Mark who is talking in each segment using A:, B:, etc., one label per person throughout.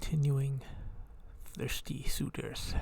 A: continuing Thirsty Suitors.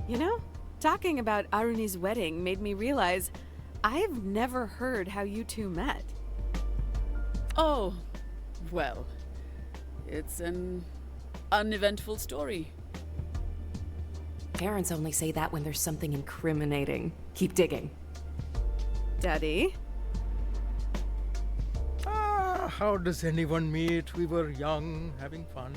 B: You know, talking about Aruni's wedding made me realize I have never heard how you two met.
C: Oh, well, it's an uneventful story.
D: Parents only say that when there's something incriminating. Keep digging.
B: Daddy?
E: How does anyone meet? We were young, having fun.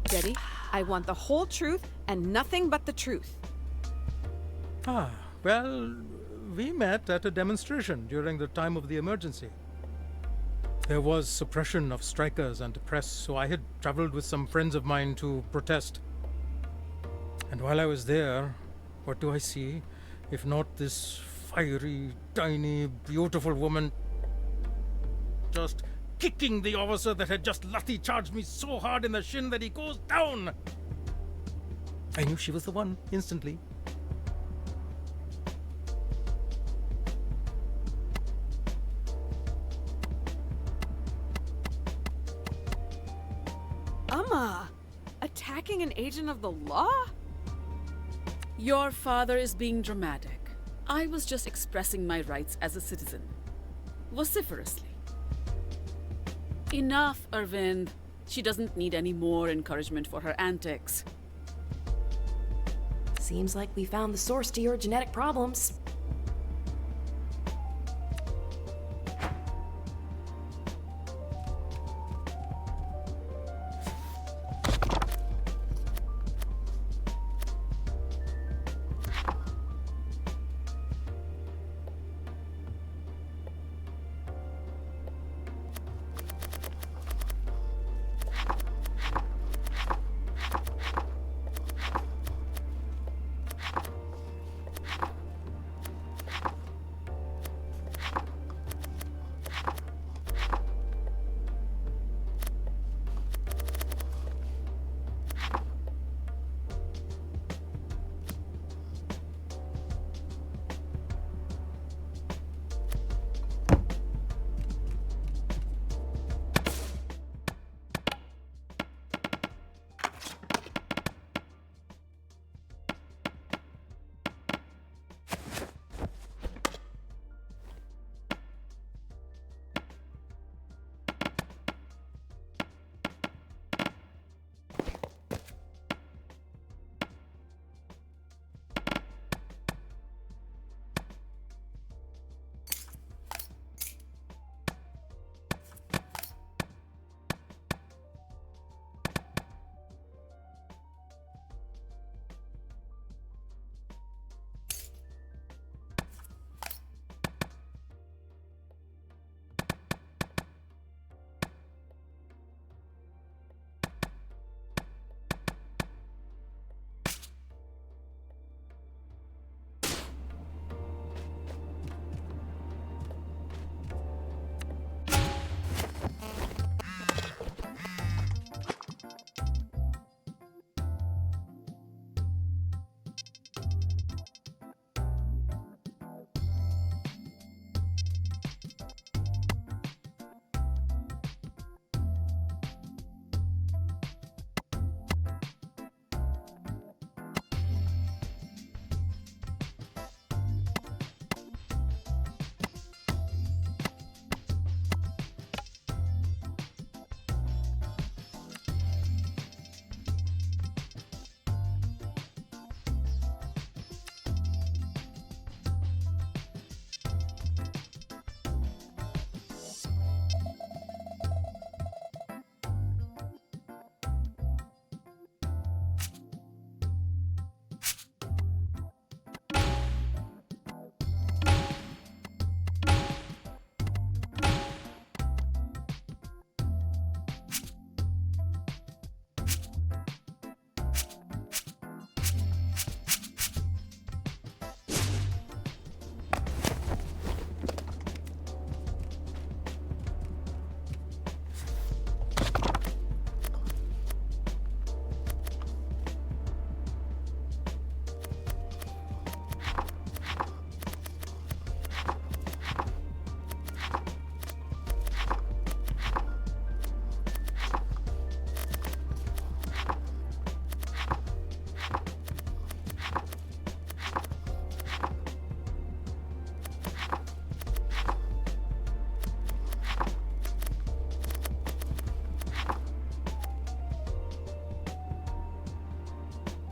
B: Daddy, I want the whole truth and nothing but the truth.
E: Well, we met at a demonstration during the time of the emergency. There was suppression of strikers and the press, so I had traveled with some friends of mine to protest. And while I was there, what do I see? If not this fiery, tiny, beautiful woman just kicking the officer that had just lathi charged me so hard in the shin that he goes down. I knew she was the one instantly.
B: Attacking an agent of the law?
C: Your father is being dramatic. I was just expressing my rights as a citizen. Vociferously. Enough, Arvind. She doesn't need any more encouragement for her antics.
D: Seems like we found the source to your genetic problems.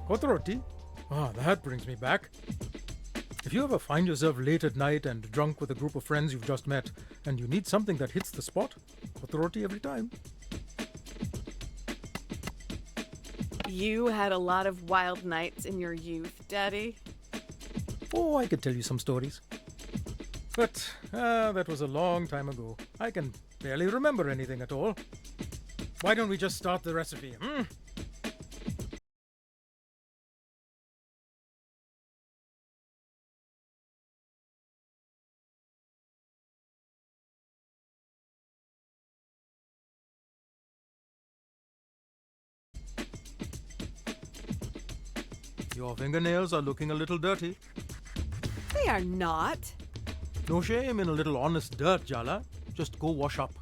E: Kotoroti? Ah, that brings me back. If you ever find yourself late at night and drunk with a group of friends you've just met, and you need something that hits the spot, Kotoroti every time.
B: You had a lot of wild nights in your youth, Daddy.
E: Oh, I could tell you some stories. But that was a long time ago. I can barely remember anything at all. Why don't we just start the recipe, Your fingernails are looking a little dirty.
B: They are not.
E: No shame in a little honest dirt, Jala. Just go wash up.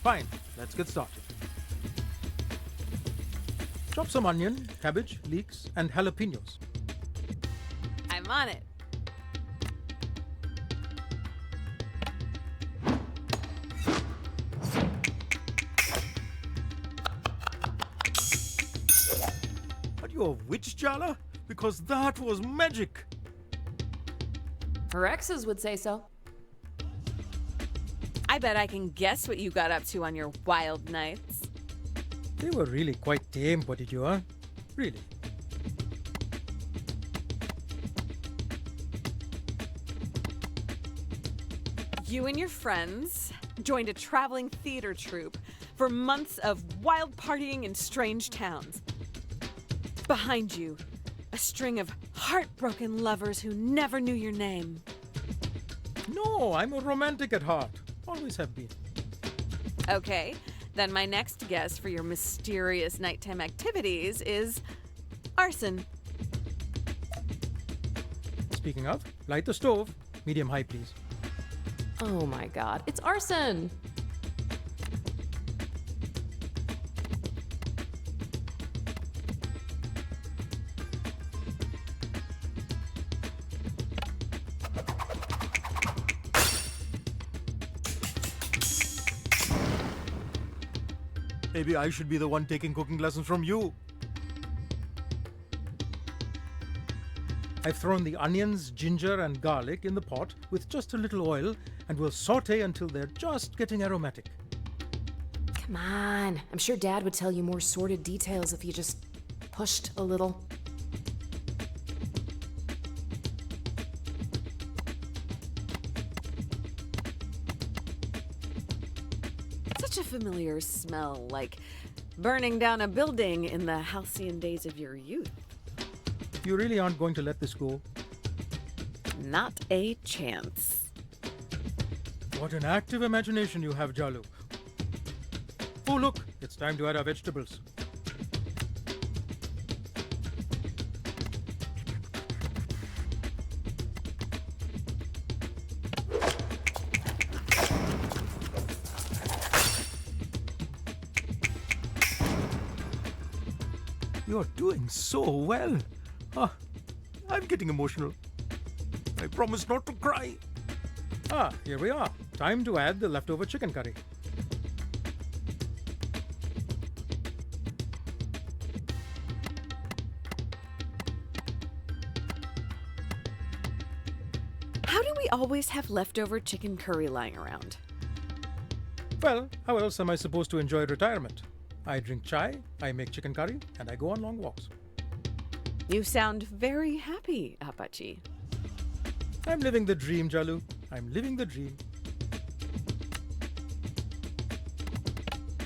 E: Fine, let's get started. Chop some onion, cabbage, leeks, and jalapenos.
B: I'm on it.
E: Are you a witch, Jala? Because that was magic.
D: Her exes would say so.
B: I bet I can guess what you got up to on your wild nights.
E: They were really quite tame, Potijua. Really.
B: You and your friends joined a traveling theater troupe for months of wild partying in strange towns. Behind you, a string of heartbroken lovers who never knew your name.
E: No, I'm a romantic at heart. Always have been.
B: Okay, then my next guess for your mysterious nighttime activities is arson.
E: Speaking of, light the stove. Medium high, please.
D: Oh my god, it's arson!
E: Maybe I should be the one taking cooking lessons from you. I've thrown the onions, ginger, and garlic in the pot with just a little oil, and we'll saute until they're just getting aromatic.
D: Come on, I'm sure Dad would tell you more sordid details if you just pushed a little.
B: Such a familiar smell, like burning down a building in the halcyon days of your youth.
E: You really aren't going to let this go?
B: Not a chance.
E: What an active imagination you have, Jalu. Oh, look, it's time to add our vegetables. You're doing so well. I'm getting emotional. I promise not to cry. Here we are. Time to add the leftover chicken curry.
B: How do we always have leftover chicken curry lying around?
E: Well, how else am I supposed to enjoy retirement? I drink chai, I make chicken curry, and I go on long walks.
B: You sound very happy, Apache.
E: I'm living the dream, Jalu. I'm living the dream.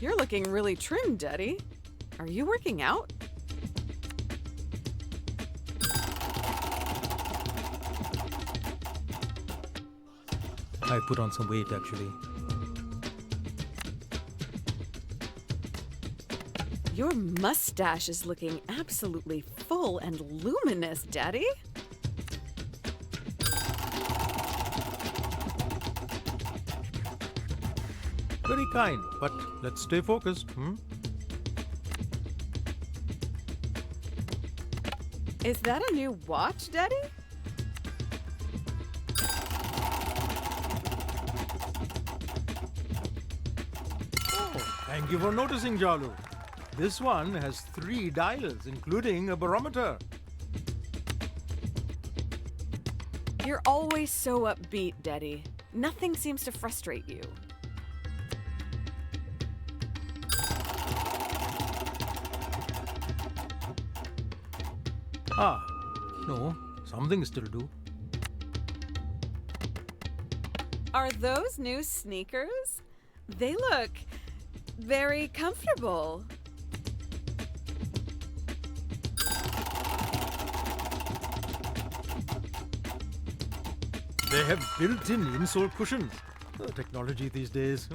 B: You're looking really trim, Daddy. Are you working out?
E: I put on some weight, actually.
B: Your mustache is looking absolutely full and luminous, Daddy.
E: Very kind, but let's stay focused,
B: Is that a new watch, Daddy?
E: Oh, thank you for noticing, Jalu. This one has 3 dials, including a barometer.
B: You're always so upbeat, Daddy. Nothing seems to frustrate you.
E: Ah, no, some things still do.
B: Are those new sneakers? They look very comfortable.
E: They have built-in insole cushions. Technology these days.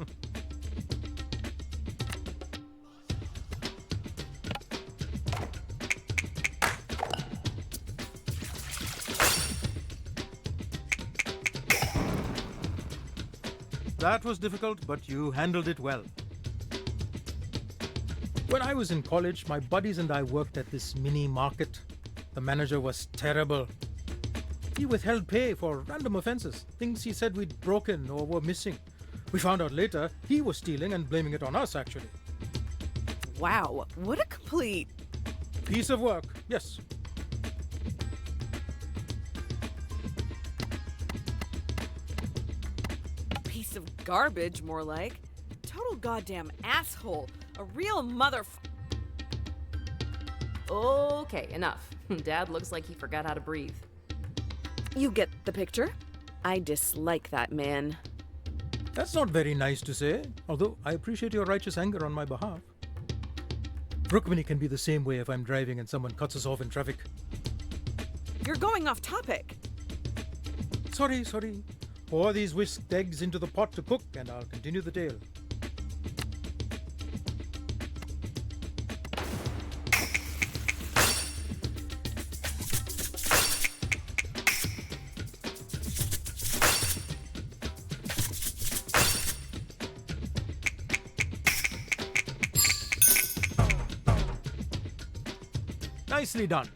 E: That was difficult, but you handled it well. When I was in college, my buddies and I worked at this mini market. The manager was terrible. He withheld pay for random offenses, things he said we'd broken or were missing. We found out later he was stealing and blaming it on us, actually.
B: Wow, what a complete...
E: Piece of work, yes.
B: piece of garbage, more like. Total goddamn asshole. A real
D: Okay, enough. Dad looks like he forgot how to breathe.
B: You get the picture? I dislike that man.
E: That's not very nice to say, although I appreciate your righteous anger on my behalf. Rukmini can be the same way if I'm driving and someone cuts us off in traffic.
B: You're going off topic.
E: Sorry. Pour these whisked eggs into the pot to cook and I'll continue the tale. Nicely done.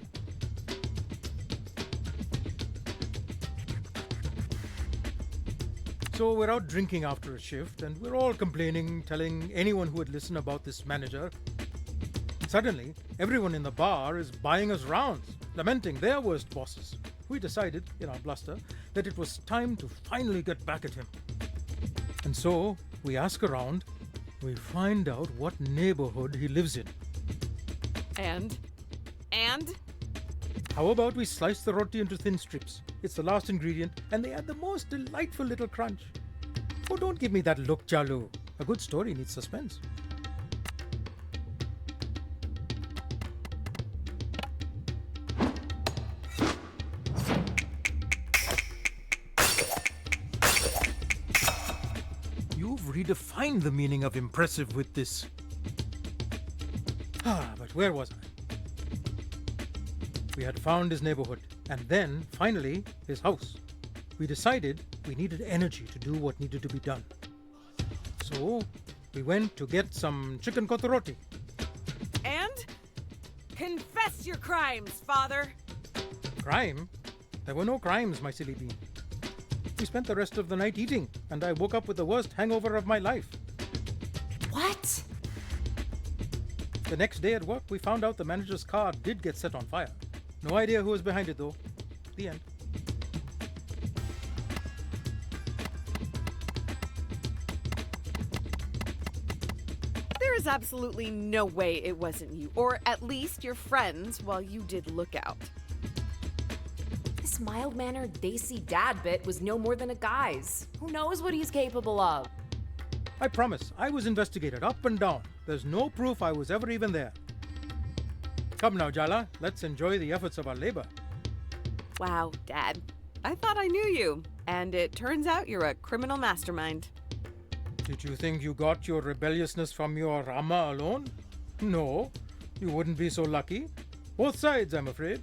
E: So we're out drinking after a shift and we're all complaining, telling anyone who would listen about this manager. Suddenly, everyone in the bar is buying us rounds, lamenting their worst bosses. We decided, in our bluster, that it was time to finally get back at him. And so, we ask around, we find out what neighborhood he lives in.
B: And?
E: How about we slice the roti into thin strips? It's the last ingredient, and they add the most delightful little crunch. Oh, don't give me that look, Chalu. A good story needs suspense. You've redefined the meaning of impressive with this. But where was I? We had found his neighborhood, and then, finally, his house. We decided we needed energy to do what needed to be done. So, we went to get some chicken kotoroti.
B: And? Confess your crimes, father!
E: Crime? There were no crimes, my silly bean. We spent the rest of the night eating, and I woke up with the worst hangover of my life.
D: What?
E: The next day at work, we found out the manager's car did get set on fire. No idea who was behind it, though. The end.
B: There is absolutely no way it wasn't you, or at least your friends, while you did look out.
D: This mild-mannered Desi dad bit was no more than a guy's. Who knows what he's capable of?
E: I promise, I was investigated up and down. There's no proof I was ever even there. Come now, Jala, let's enjoy the efforts of our labor.
B: Wow, Dad. I thought I knew you, and it turns out you're a criminal mastermind.
E: Did you think you got your rebelliousness from your Rama alone? No, you wouldn't be so lucky. Both sides, I'm afraid.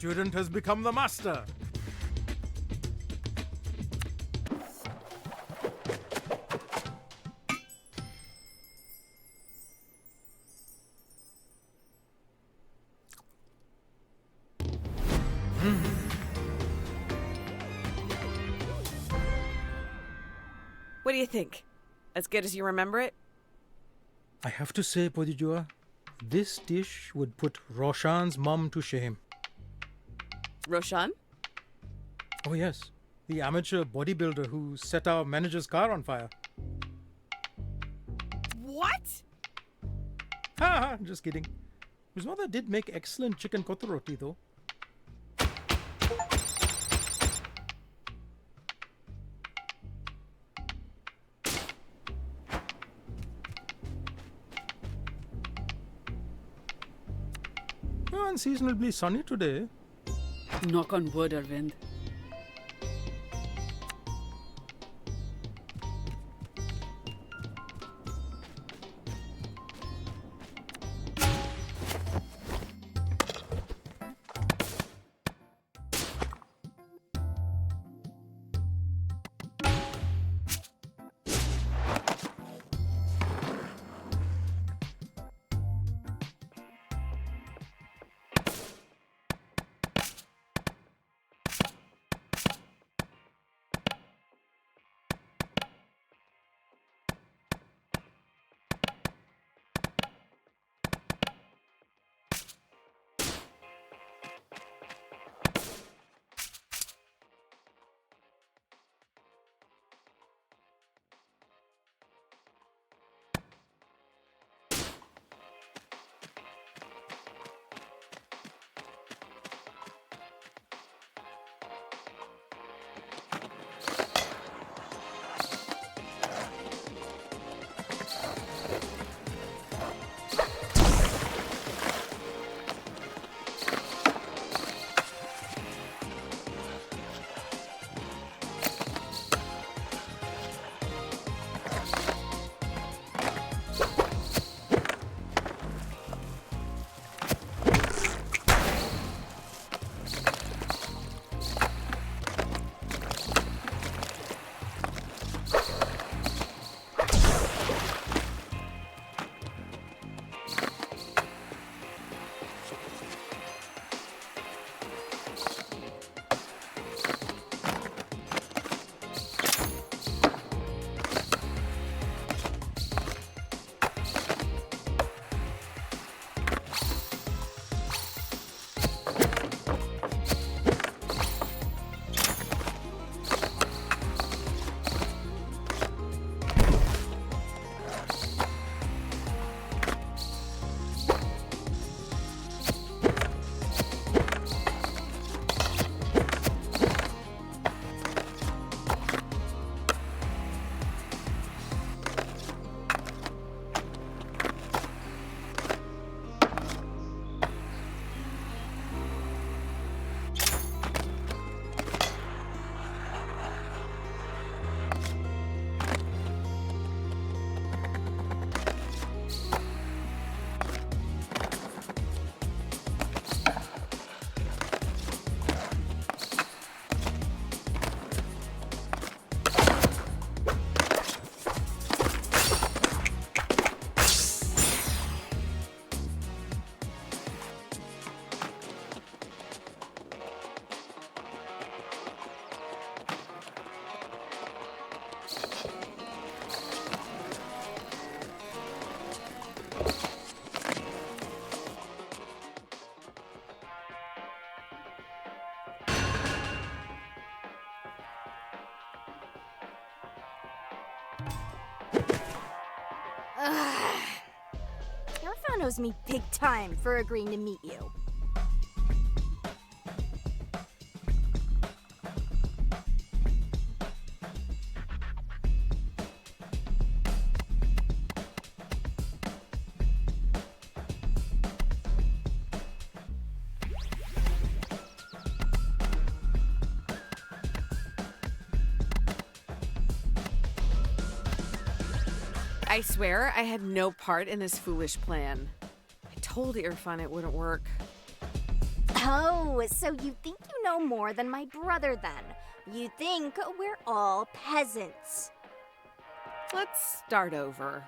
E: student has become the master.
B: What do you think? As good as you remember it?
E: I have to say, Podijua, this dish would put Roshan's mum to shame.
B: Roshan?
E: Oh yes, the amateur bodybuilder who set our manager's car on fire.
B: What?
E: Ha ha, just kidding. His mother did make excellent chicken kotoroti though. Unseasonably sunny today.
C: Knock on wood, Arvind.
F: Irfan owes me big time for agreeing to meet you.
B: I swear I had no part in this foolish plan. I told Irfan it wouldn't work.
F: Oh, so you think you know more than my brother then? You think we're all peasants.
B: Let's start over.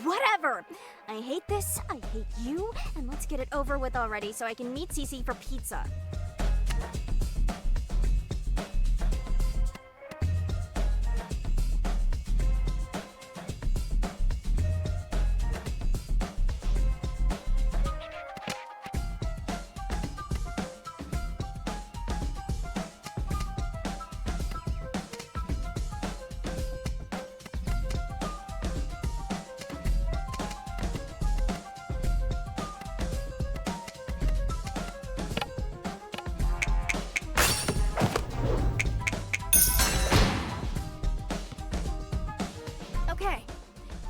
F: Whatever. I hate this, I hate you, and let's get it over with already so I can meet Cece for pizza. Okay,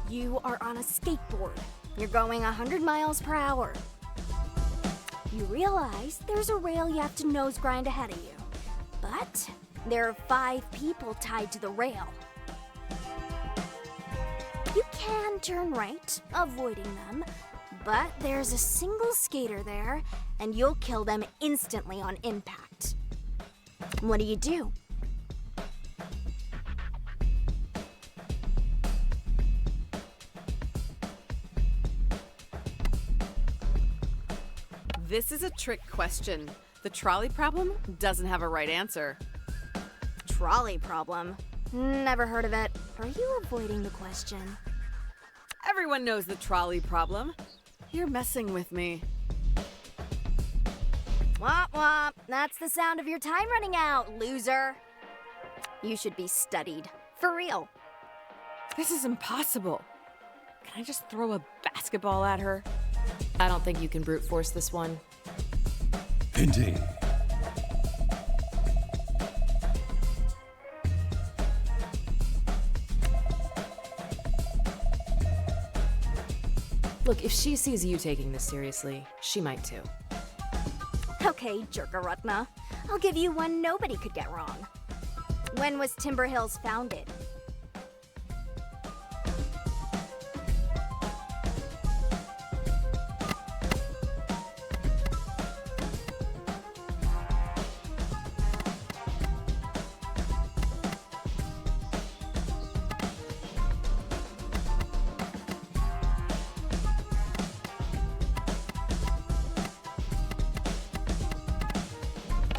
F: you are on a skateboard. You're going 100 miles per hour. You realize there's a rail you have to nose grind ahead of you. But there are 5 people tied to the rail. You can turn right, avoiding them, but there's a single skater there, and you'll kill them instantly on impact. What do?
B: This is a trick question. The trolley problem doesn't have a right answer.
F: Trolley problem? Never heard of it. Are you avoiding the question?
B: Everyone knows the trolley problem. You're messing with me.
F: Womp womp. That's the sound of your time running out, loser. You should be studied. For real.
B: This is impossible. Can I just throw a basketball at her?
D: I don't think you can brute force this one.
G: Indeed.
D: Look, if she sees you taking this seriously, she might too.
F: Okay, Jerkarutna. I'll give you one nobody could get wrong. When was Timber Hills founded?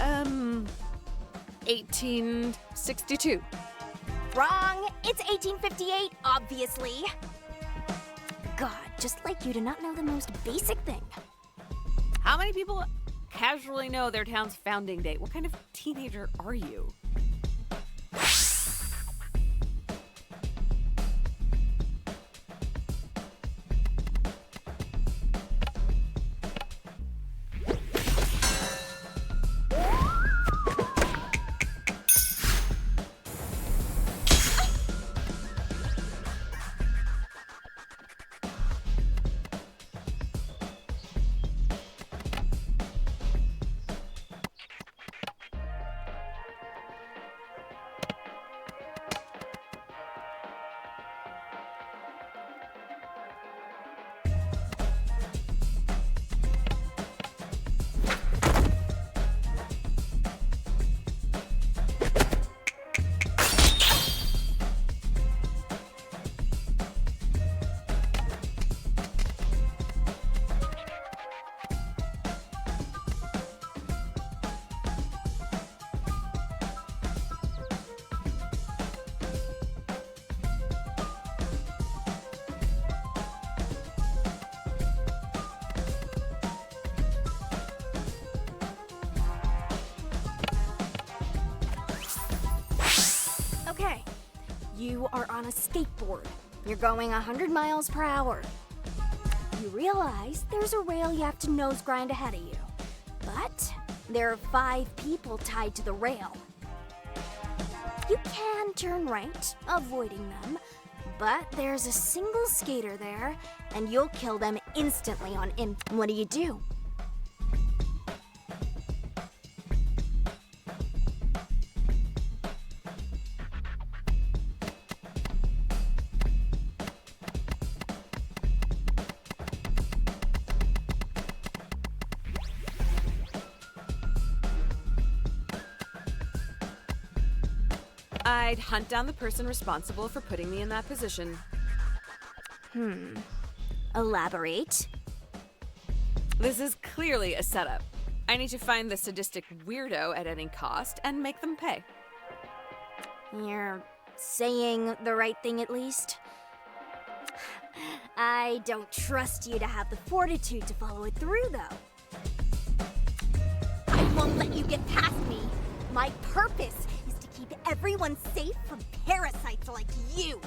B: Um, 1862.
F: Wrong! It's 1858, obviously. God, just like you to not know the most basic thing.
B: How many people casually know their town's founding date? What kind of teenager are you?
F: Okay, you are on a skateboard. You're going 100 miles per hour. You realize there's a rail you have to nose grind ahead of you. But there are 5 people tied to the rail. You can turn right, avoiding them, but there's a single skater there, and you'll kill them instantly on impact. What do?
B: I'd hunt down the person responsible for putting me in that position.
F: Elaborate.
B: This is clearly a setup. I need to find the sadistic weirdo at any cost and make them pay.
F: You're saying the right thing at least? I don't trust you to have the fortitude to follow it through, though. I won't let you get past me. My purpose is to keep everyone safe from parasites like you.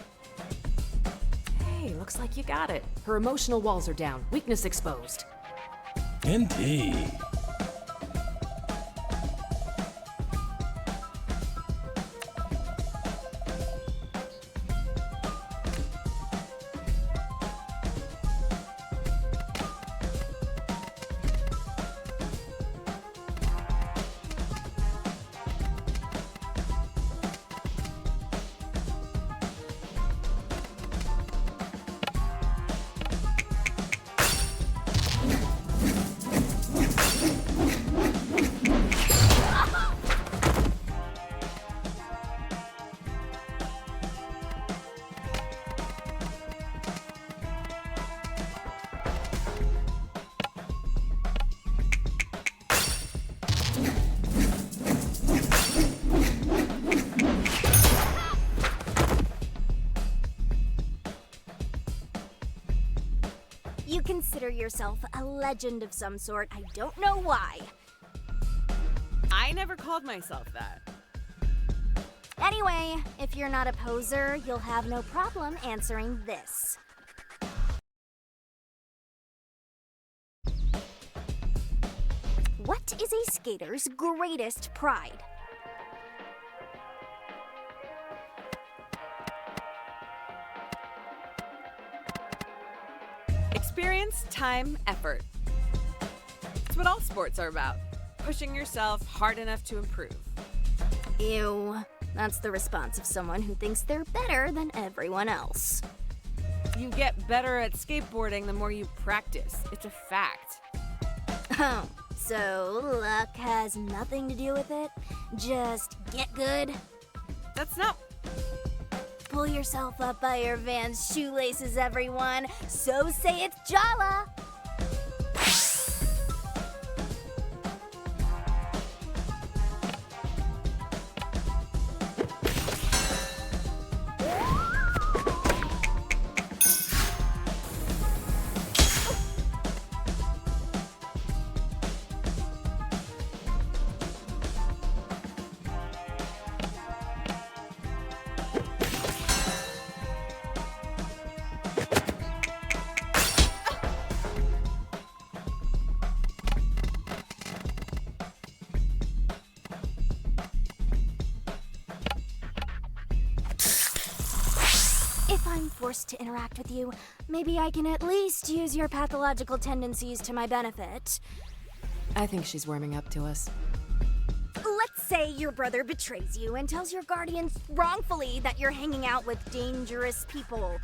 D: Hey, looks like you got it. Her emotional walls are down, weakness exposed.
G: Indeed.
F: You consider yourself a legend of some sort. I don't know why.
B: I never called myself that.
F: Anyway, if you're not a poser, you'll have no problem answering this. What is a skater's greatest pride?
B: Experience, time, effort. It's what all sports are about. Pushing yourself hard enough to improve.
F: Ew. That's the response of someone who thinks they're better than everyone else.
B: You get better at skateboarding the more you practice. It's a fact.
F: Oh, so luck has nothing to do with it? Just get good?
B: That's not...
F: Pull yourself up by your Vans shoelaces, everyone. So say it's Jala. If I'm forced to interact with you, maybe I can at least use your pathological tendencies to my benefit.
D: I think she's warming up to us.
F: Let's say your brother betrays you and tells your guardians wrongfully that you're hanging out with dangerous people.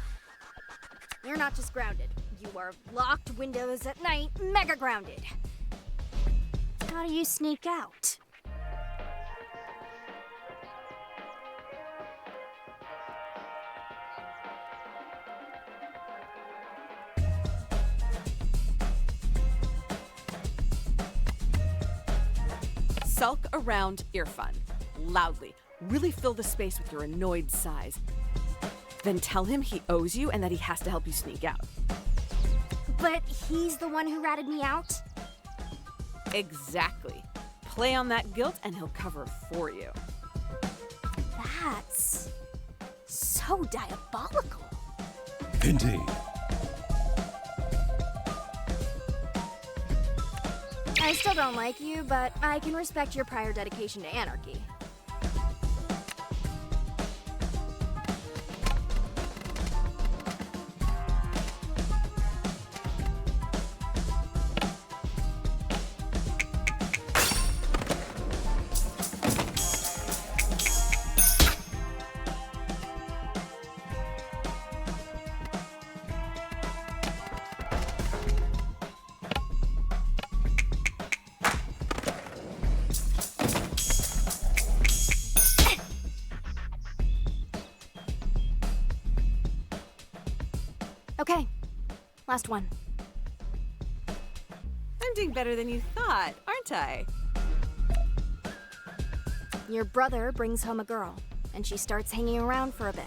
F: You're not just grounded. You are locked windows at night, mega grounded. How do you sneak out?
B: Sulk around Irfan, loudly. Really fill the space with your annoyed sighs. Then tell him he owes you and that he has to help you sneak out.
F: But he's the one who ratted me out?
B: Exactly. Play on that guilt and he'll cover for you.
F: That's so diabolical.
G: Indeed.
F: I still don't like you, but I can respect your prior dedication to anarchy. Okay, last one.
B: I'm doing better than you thought, aren't I?
F: Your brother brings home a girl, and she starts hanging around for a bit.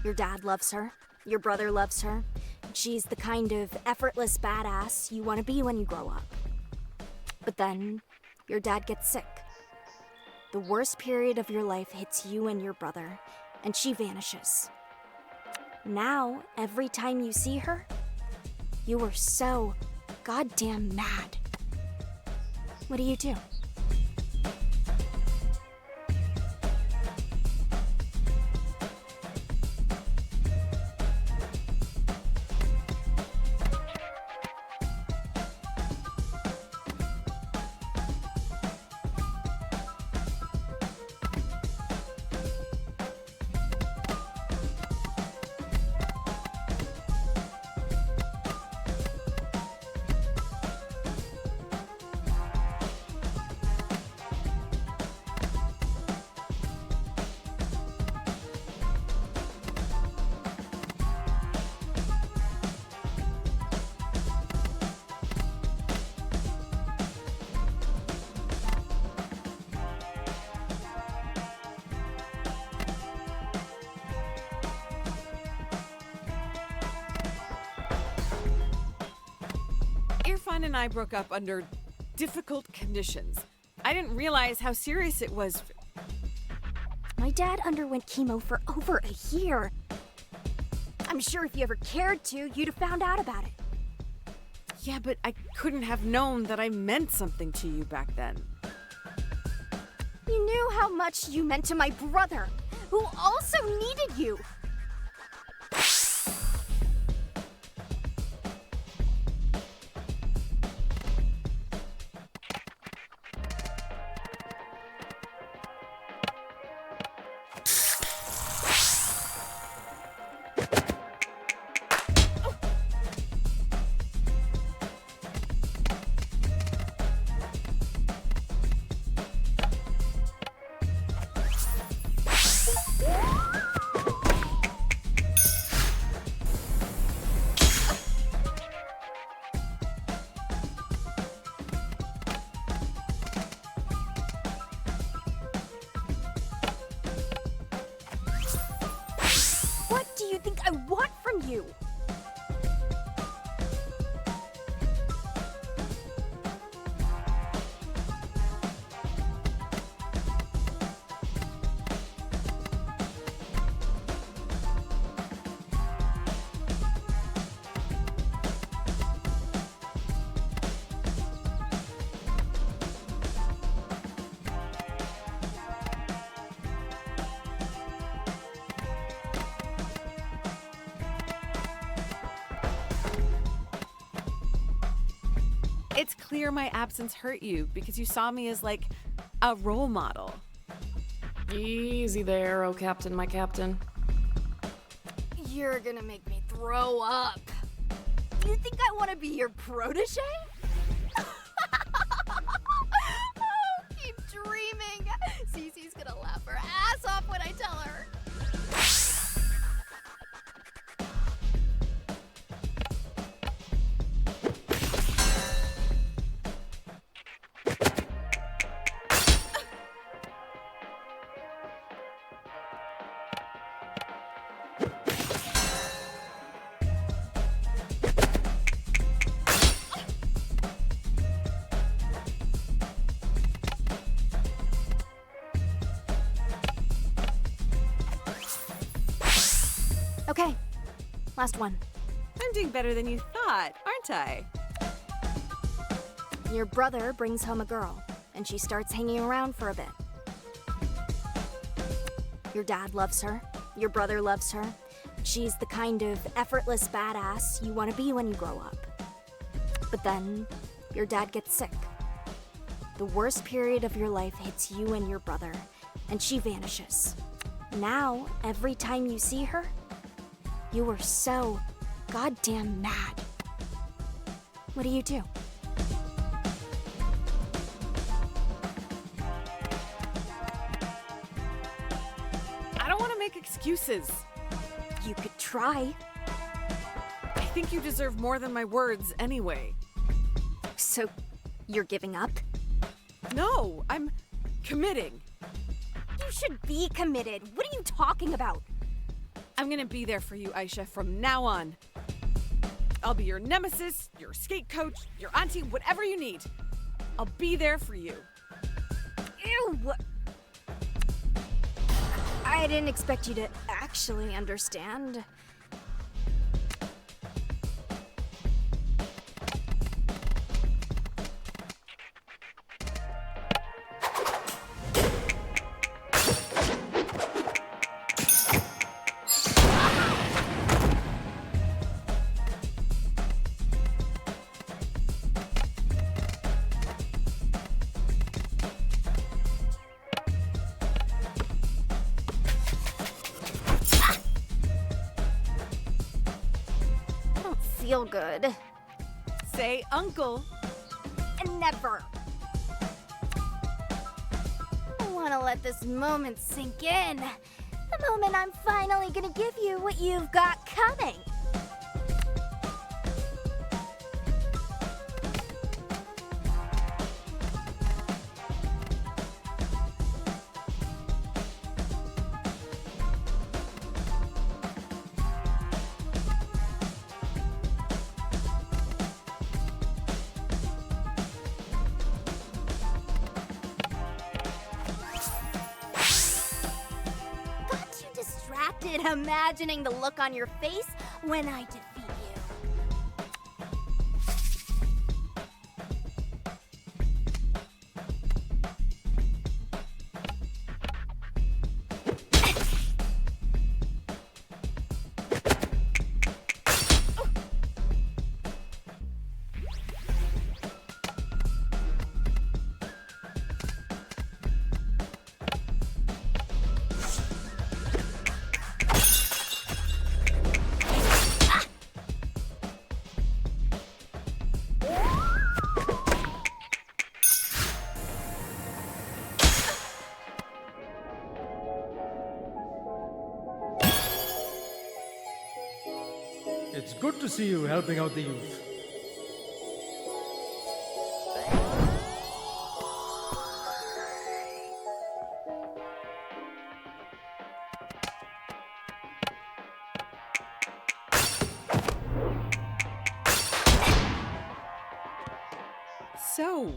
F: Your dad loves her. Your brother loves her. She's the kind of effortless badass you want to be when you grow up. But then, your dad gets sick. The worst period of your life hits you and your brother, and she vanishes. Now, every time you see her, you are so goddamn mad. What do you do?
B: Irfan and I broke up under difficult conditions. I didn't realize how serious it was.
F: My dad underwent chemo for over a year. I'm sure if you ever cared to, you'd have found out about it.
B: Yeah, but I couldn't have known that I meant something to you back then.
F: You knew how much you meant to my brother, who also needed you. What do you think I want from you?
B: It's clear my absence hurt you because you saw me as like a role model.
D: Easy there, oh captain, my captain.
F: You're gonna make me throw up. You think I want to be your protege? Oh, keep dreaming. Cece's gonna laugh her ass off when I tell her. Okay, last one.
B: I'm doing better than you thought, aren't I?
F: Your brother brings home a girl, and she starts hanging around for a bit. Your dad loves her. Your brother loves her. She's the kind of effortless badass you want to be when you grow up. But then, your dad gets sick. The worst period of your life hits you and your brother, and she vanishes. Now, every time you see her, you are so goddamn mad. What do you do?
B: I don't want to make excuses.
F: You could try.
B: think you deserve more than my words anyway.
F: So, you're giving up?
B: No, I'm committing.
F: You should be committed. What are you talking about?
B: I'm gonna be there for you, Aisha, from now on. I'll be your nemesis, your skate coach, your auntie, whatever you need. I'll be there for you.
F: Ew! I didn't expect you to actually understand. Feel good.
B: Say uncle.
F: Never. I want to let this moment sink in. The moment I'm finally gonna give you what you've got coming. Imagining the look on your face when I defeat you.
E: It's good to see you helping out the youth.
B: So,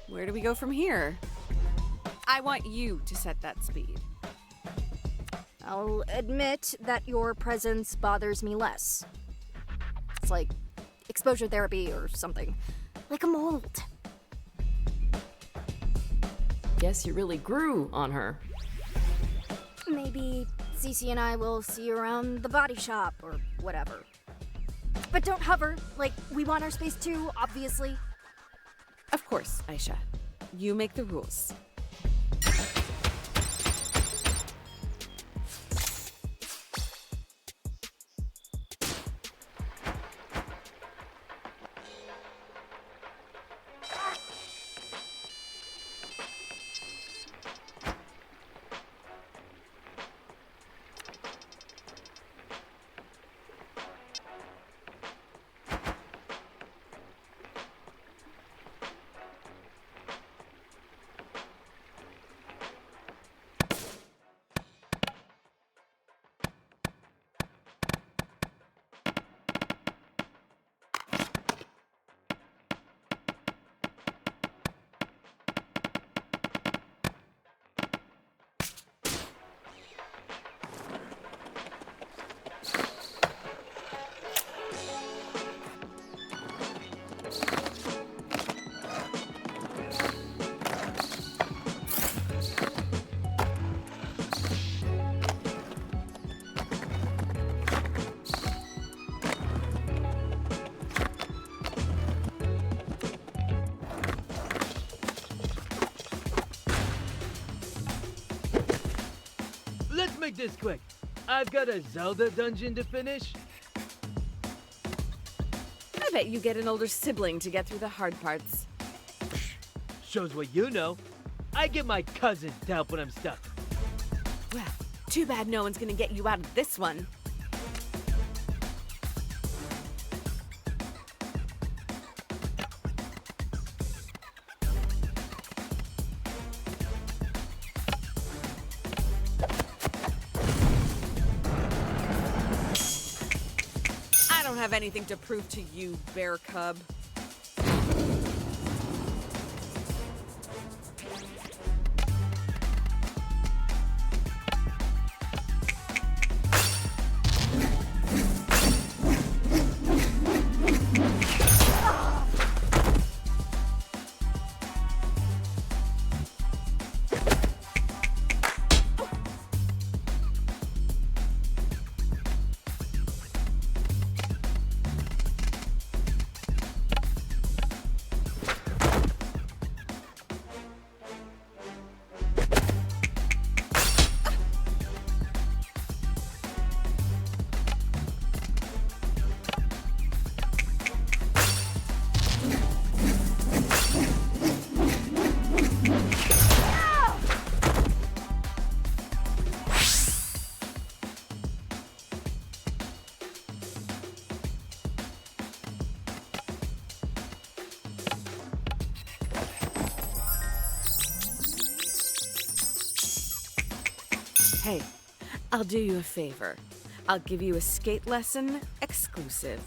B: where do we go from here? I want you to set that speed.
F: I'll admit that your presence bothers me less. It's like exposure therapy or something. Like a mold.
D: Guess you really grew on her.
F: Maybe Cece and I will see you around the body shop or whatever. But don't hover, like we want our space too, obviously.
B: Of course, Aisha. You make the rules.
H: Let's make this quick. I've got a Zelda dungeon to finish.
B: I bet you get an older sibling to get through the hard parts.
H: Shows what you know. I get my cousin to help when I'm stuck.
B: Well, too bad no one's gonna get you out of this one. have anything to prove to you, bear cub. Hey, I'll do you a favor. I'll give you a skate lesson exclusive.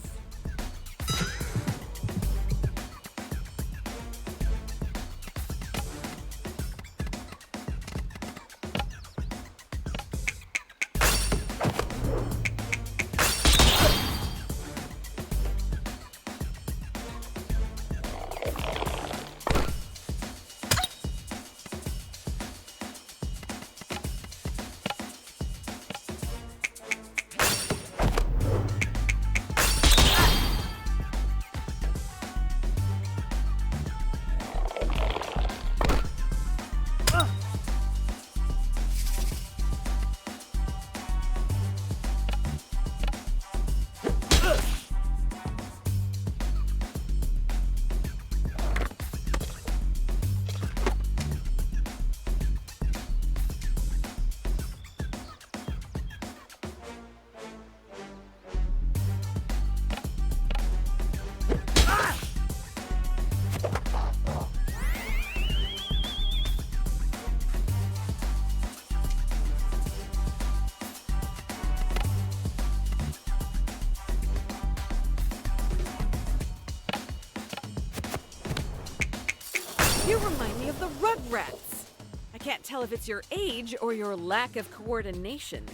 B: You remind me of the Rugrats. I can't tell if it's your age or your lack of coordination.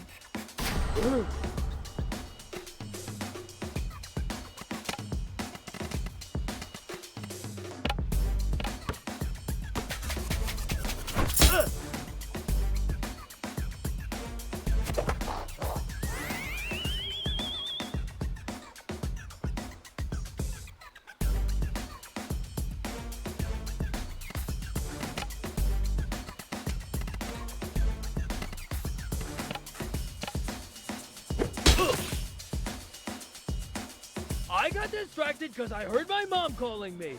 H: I got distracted because I heard my mom calling me.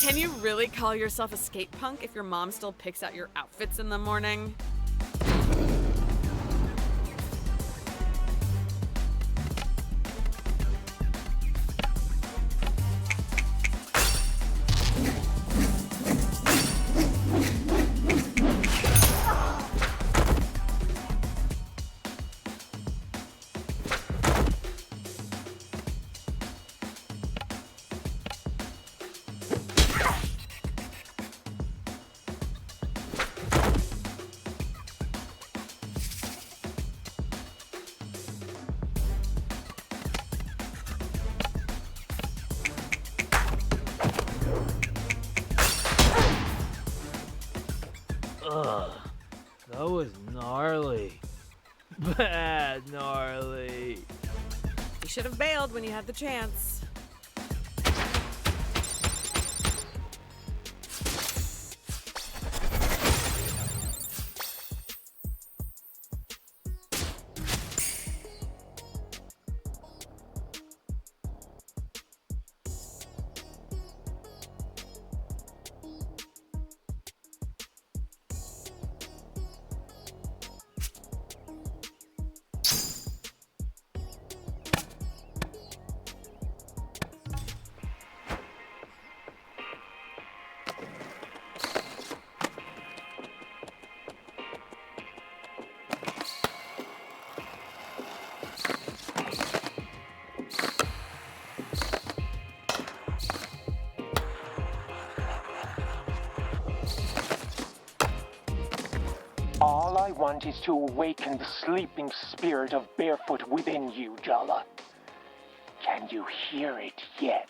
B: Can you really call yourself a skate punk if your mom still picks out your outfits in the morning?
H: Ugh, that was gnarly. Bad gnarly.
B: You should have bailed when you had the chance.
I: want is to awaken the sleeping spirit of Barefoot within you, Jala. Can you hear it yet?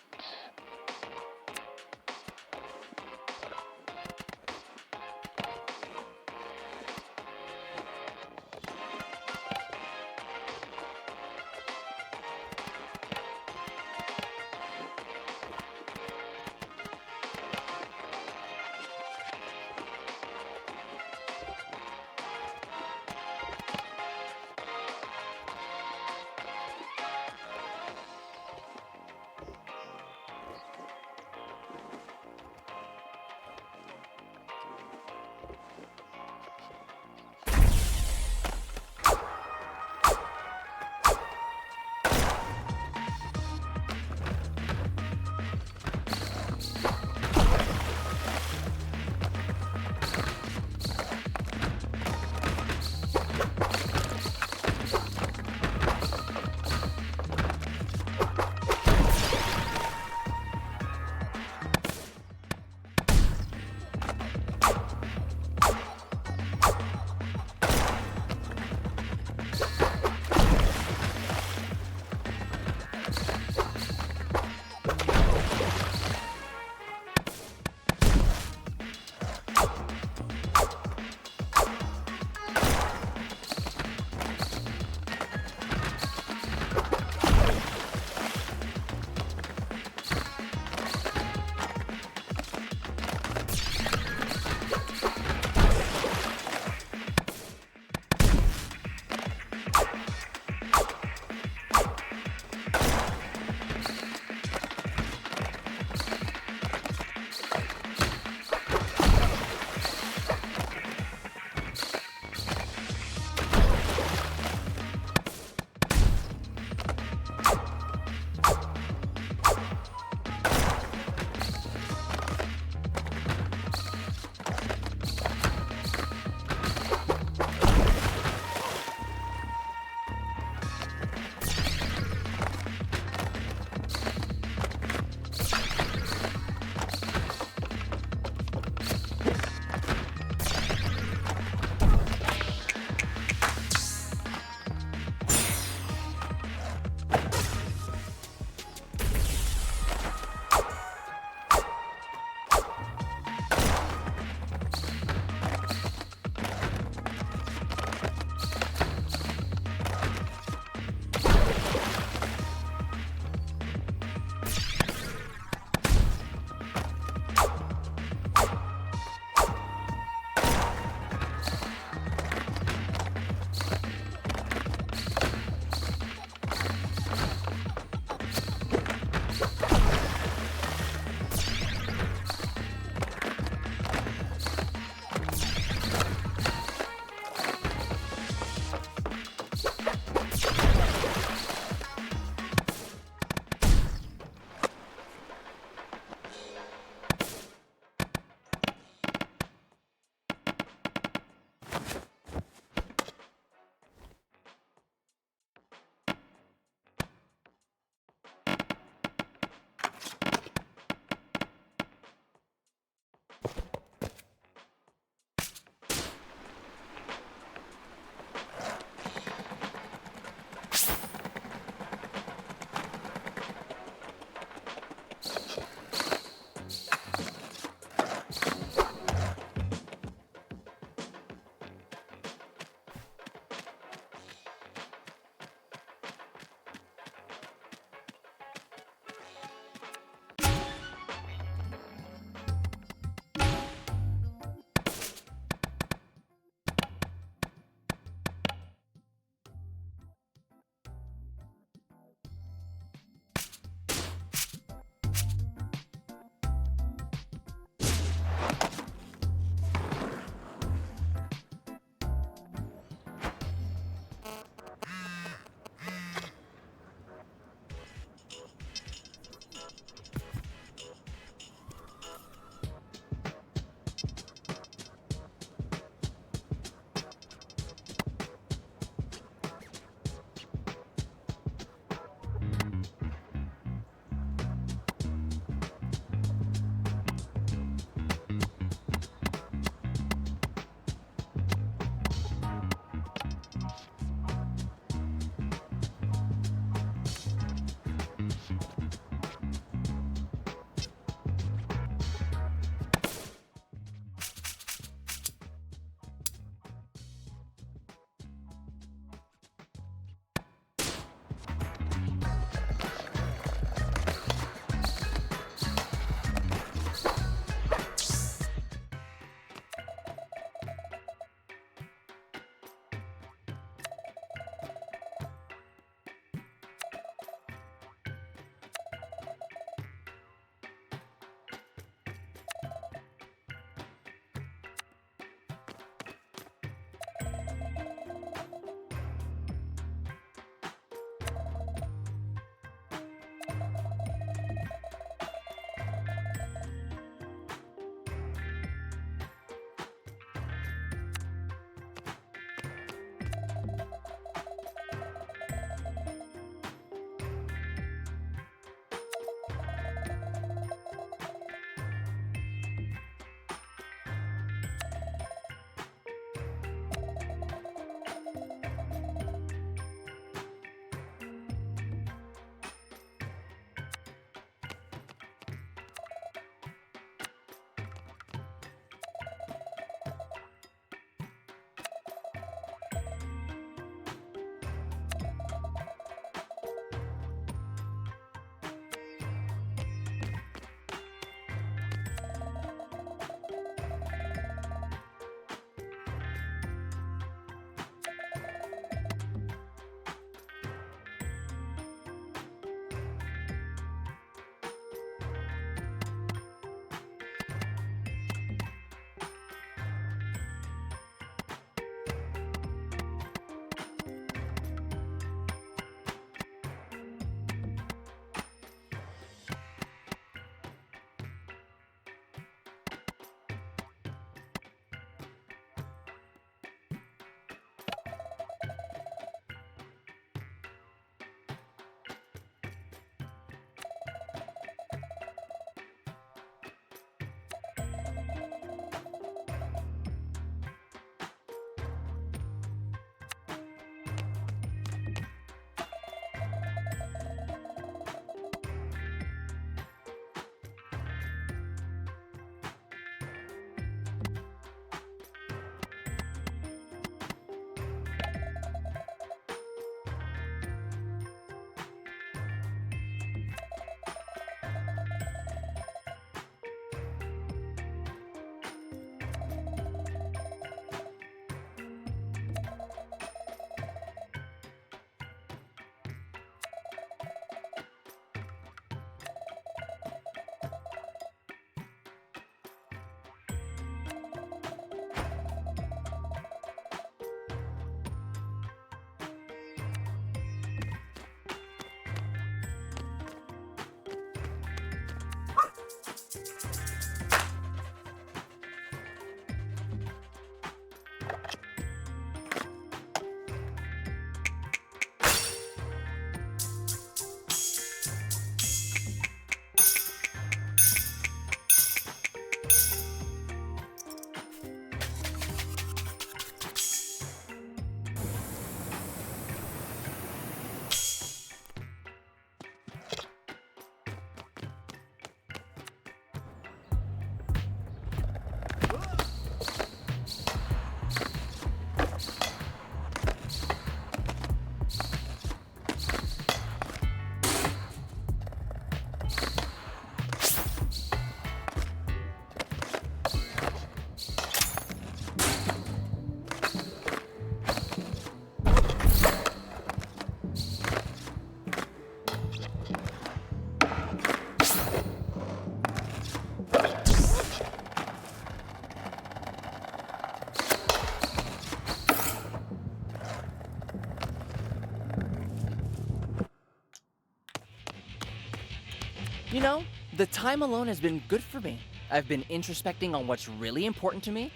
J: You know, the time alone has been good for me. I've been introspecting on what's really important to me.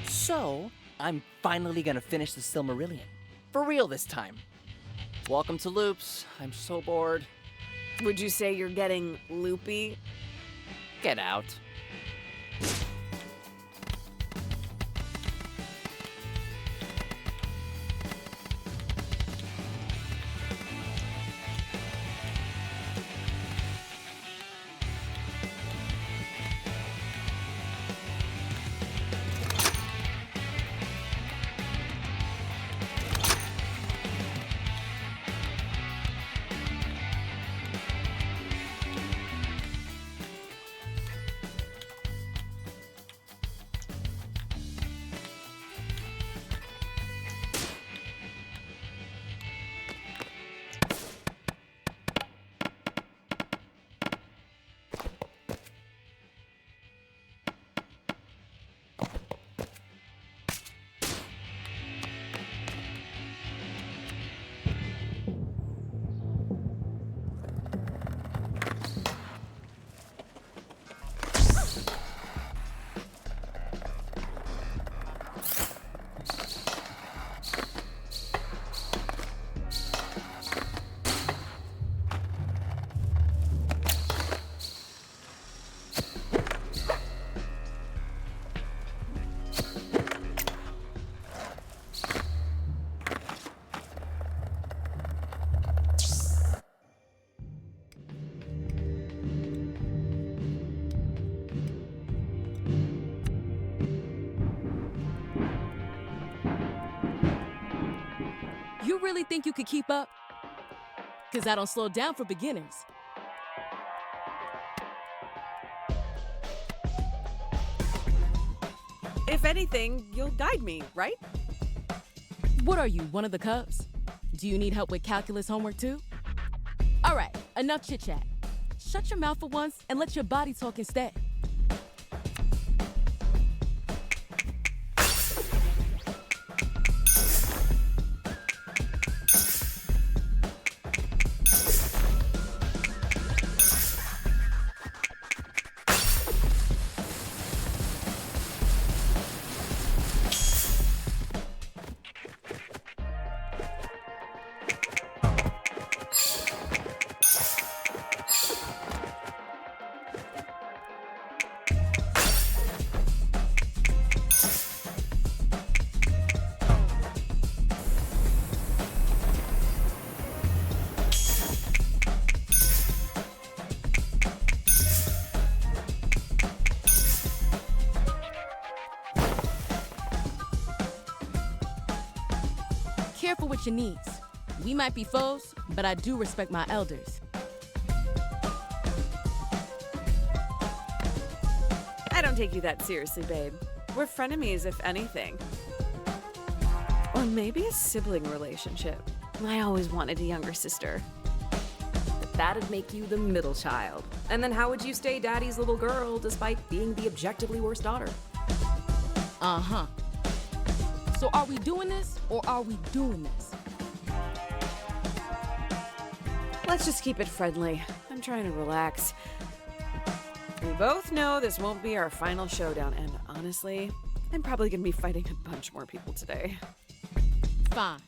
J: So, I'm finally gonna finish the Silmarillion. For real this time. Welcome to Loops. I'm so bored.
B: Would you say you're getting loopy?
J: Get out.
K: You really think you could keep up? Because I don't slow down for beginners.
B: If anything, you'll guide me, right?
K: What are you, one of the Cubs? Do you need help with calculus homework too? All right, enough chit-chat. Shut your mouth for once and let your body talk instead. Careful with your knees. We might be foes, but I do respect my elders.
B: I don't take you that seriously, babe. We're frenemies, if anything. Or maybe a sibling relationship. I always wanted a younger sister.
D: That'd make you the middle child. And then how would you stay daddy's little girl despite being the objectively worst daughter?
K: Uh-huh. So are we doing this, or are we doing this?
B: Let's just keep it friendly. I'm trying to relax. We both know this won't be our final showdown, and honestly, I'm probably gonna be fighting a bunch more people today.
K: Fine.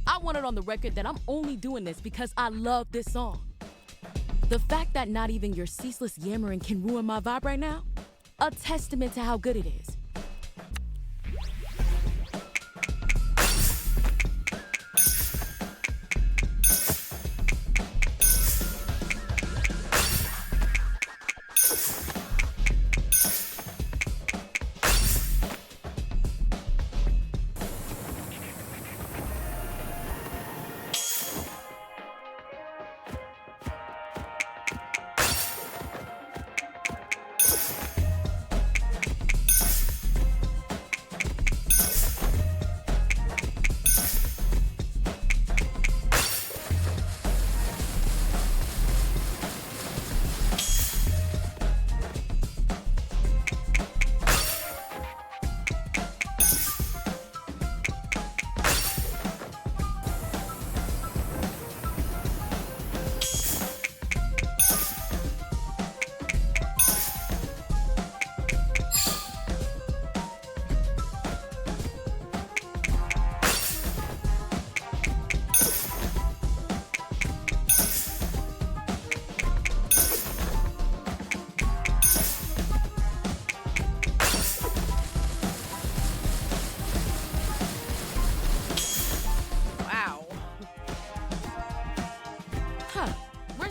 K: I want it on the record that I'm only doing this because I love this song. The fact that not even your ceaseless yammering can ruin my vibe right now, a testament to how good it is.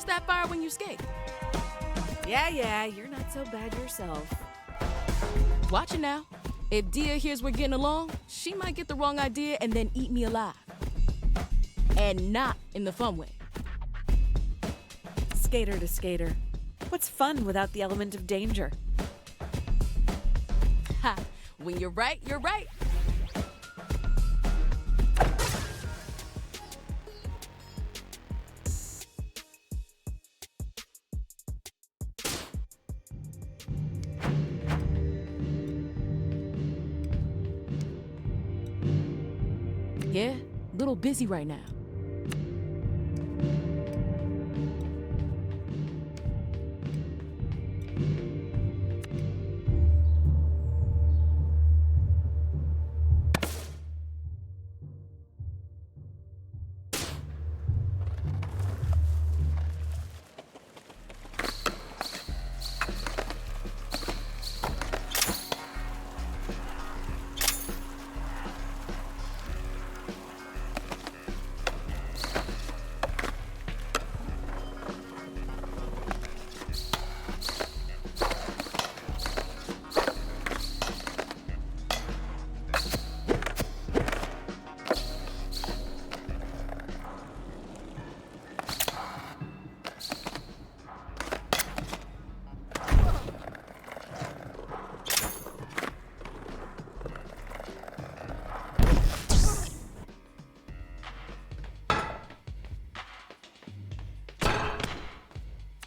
K: burst that fire when you skate.
B: Yeah, you're not so bad yourself.
K: Watch it now. If Dia hears we're getting along, she might get the wrong idea and then eat me alive. And not in the fun way.
B: Skater to skater. What's fun without the element of danger?
K: Ha! When you're right, you're right. Yeah, little busy right now.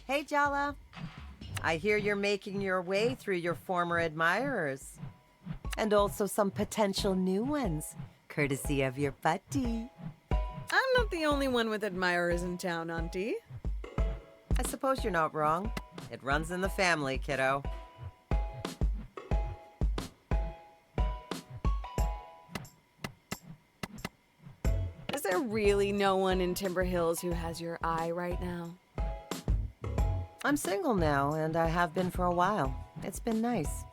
L: Hey, Jala. I hear you're making your way through your former admirers. And also some potential new ones, courtesy of your buddy.
B: I'm not the only one with admirers in town, Auntie.
L: I suppose you're not wrong. It runs in the family, kiddo.
B: Is there really no one in Timber Hills who has your eye right now?
L: I'm single now, and I have been for a while. It's been nice.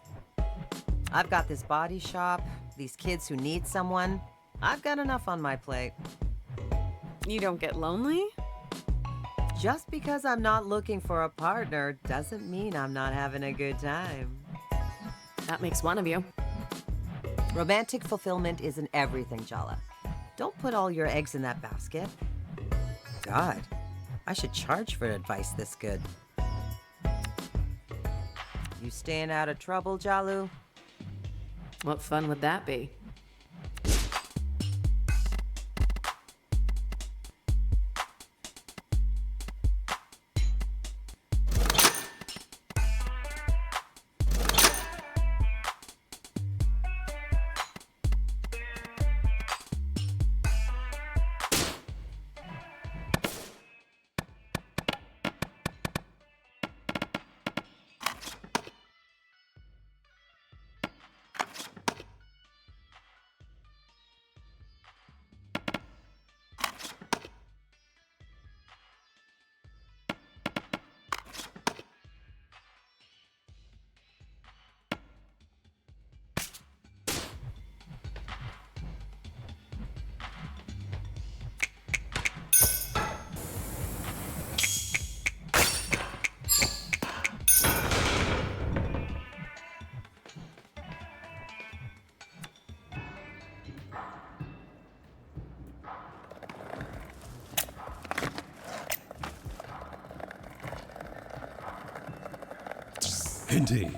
L: I've got this body shop, these kids who need someone. I've got enough on my plate.
B: You don't get lonely?
L: Just because I'm not looking for a partner doesn't mean I'm not having a good time.
D: That makes one of you.
L: Romantic fulfillment isn't everything, Jala. Don't put all your eggs in that basket. God, I should charge for advice this good. You staying out of trouble, Jalu?
D: What fun would that be?
G: Indeed.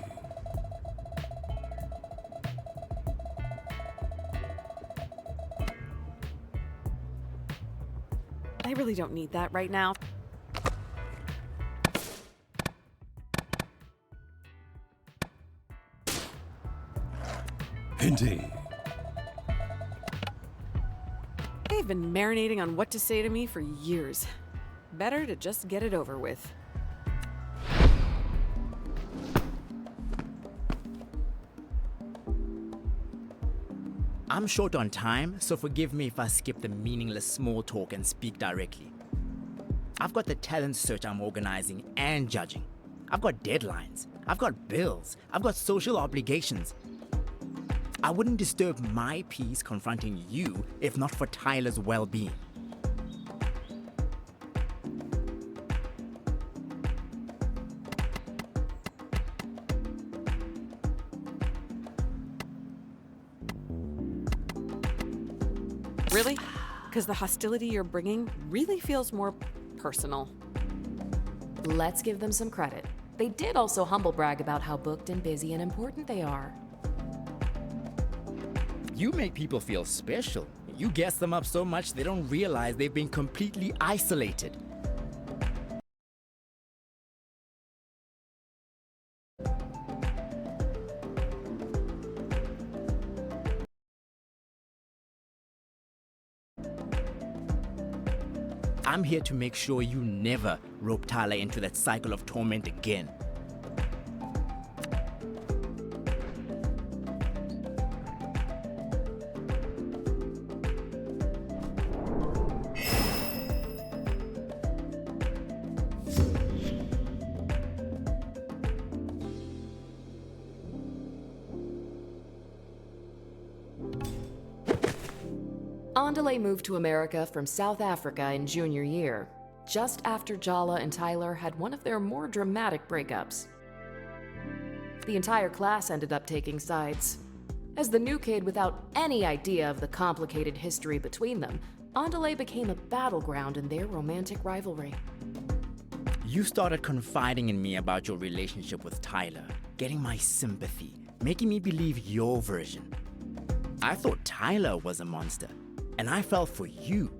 B: I really don't need that right now.
G: Indeed.
B: They've been marinating on what to say to me for years. Better to just get it over with.
M: I'm short on time, so forgive me if I skip the meaningless small talk and speak directly. I've got the talent search I'm organizing and judging. I've got deadlines. I've got bills. I've got social obligations. I wouldn't disturb my peace confronting you if not for Tyler's well-being.
B: because the hostility you're bringing really feels more personal.
D: Let's give them some credit. They did also humble brag about how booked and busy and important they are.
M: You make people feel special. You gas them up so much they don't realize they've been completely isolated. I'm here to make sure you never rope Tyler into that cycle of torment again.
D: Andale moved to America from South Africa in junior year, just after Jala and Tyler had one of their more dramatic breakups. The entire class ended up taking sides. As the new kid without any idea of the complicated history between them, Andale became a battleground in their romantic rivalry.
M: You started confiding in me about your relationship with Tyler, getting my sympathy, making me believe your version. I thought Tyler was a monster, and I fell for you.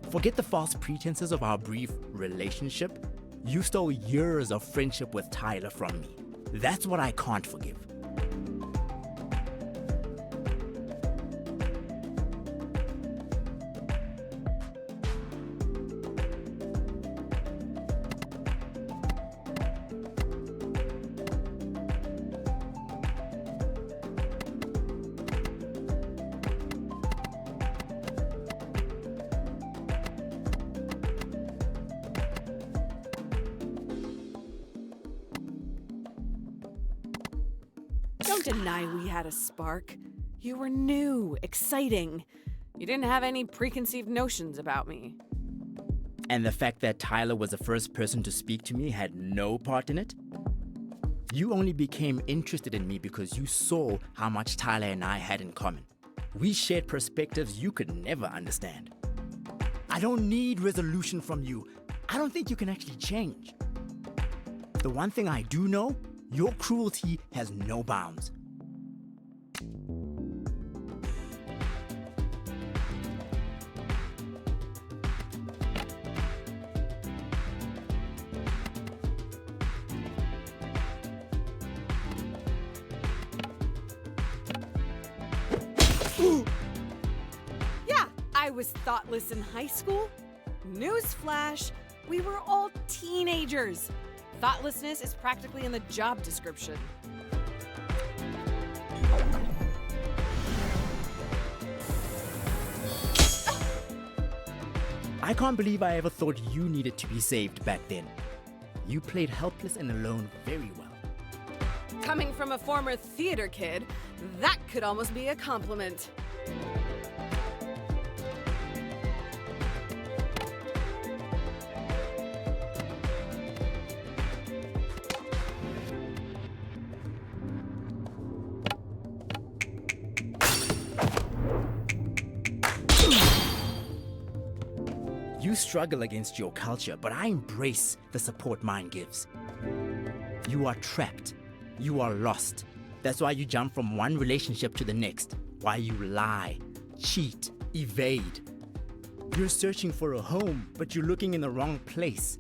M: Forget the false pretenses of our brief relationship. You stole years of friendship with Tyler from me. That's what I can't forgive.
B: Don't deny we had a spark. You were new, exciting. You didn't have any preconceived notions about me.
M: And the fact that Tyler was the first person to speak to me had no part in it? You only became interested in me because you saw how much Tyler and I had in common. We shared perspectives you could never understand. I don't need resolution from you. I don't think you can actually change. The one thing I do know, your cruelty has no bounds.
B: Yeah, I was thoughtless in high school. Newsflash, we were all teenagers. Thoughtlessness is practically in the job description.
M: I can't believe I ever thought you needed to be saved back then. You played helpless and alone very well.
B: Coming from a former theater kid, that could almost be a compliment.
M: You struggle against your culture, but I embrace the support mine gives. You are trapped. You are lost. That's why you jump from one relationship to the next. Why you lie, cheat, evade. You're searching for a home, but you're looking in the wrong place.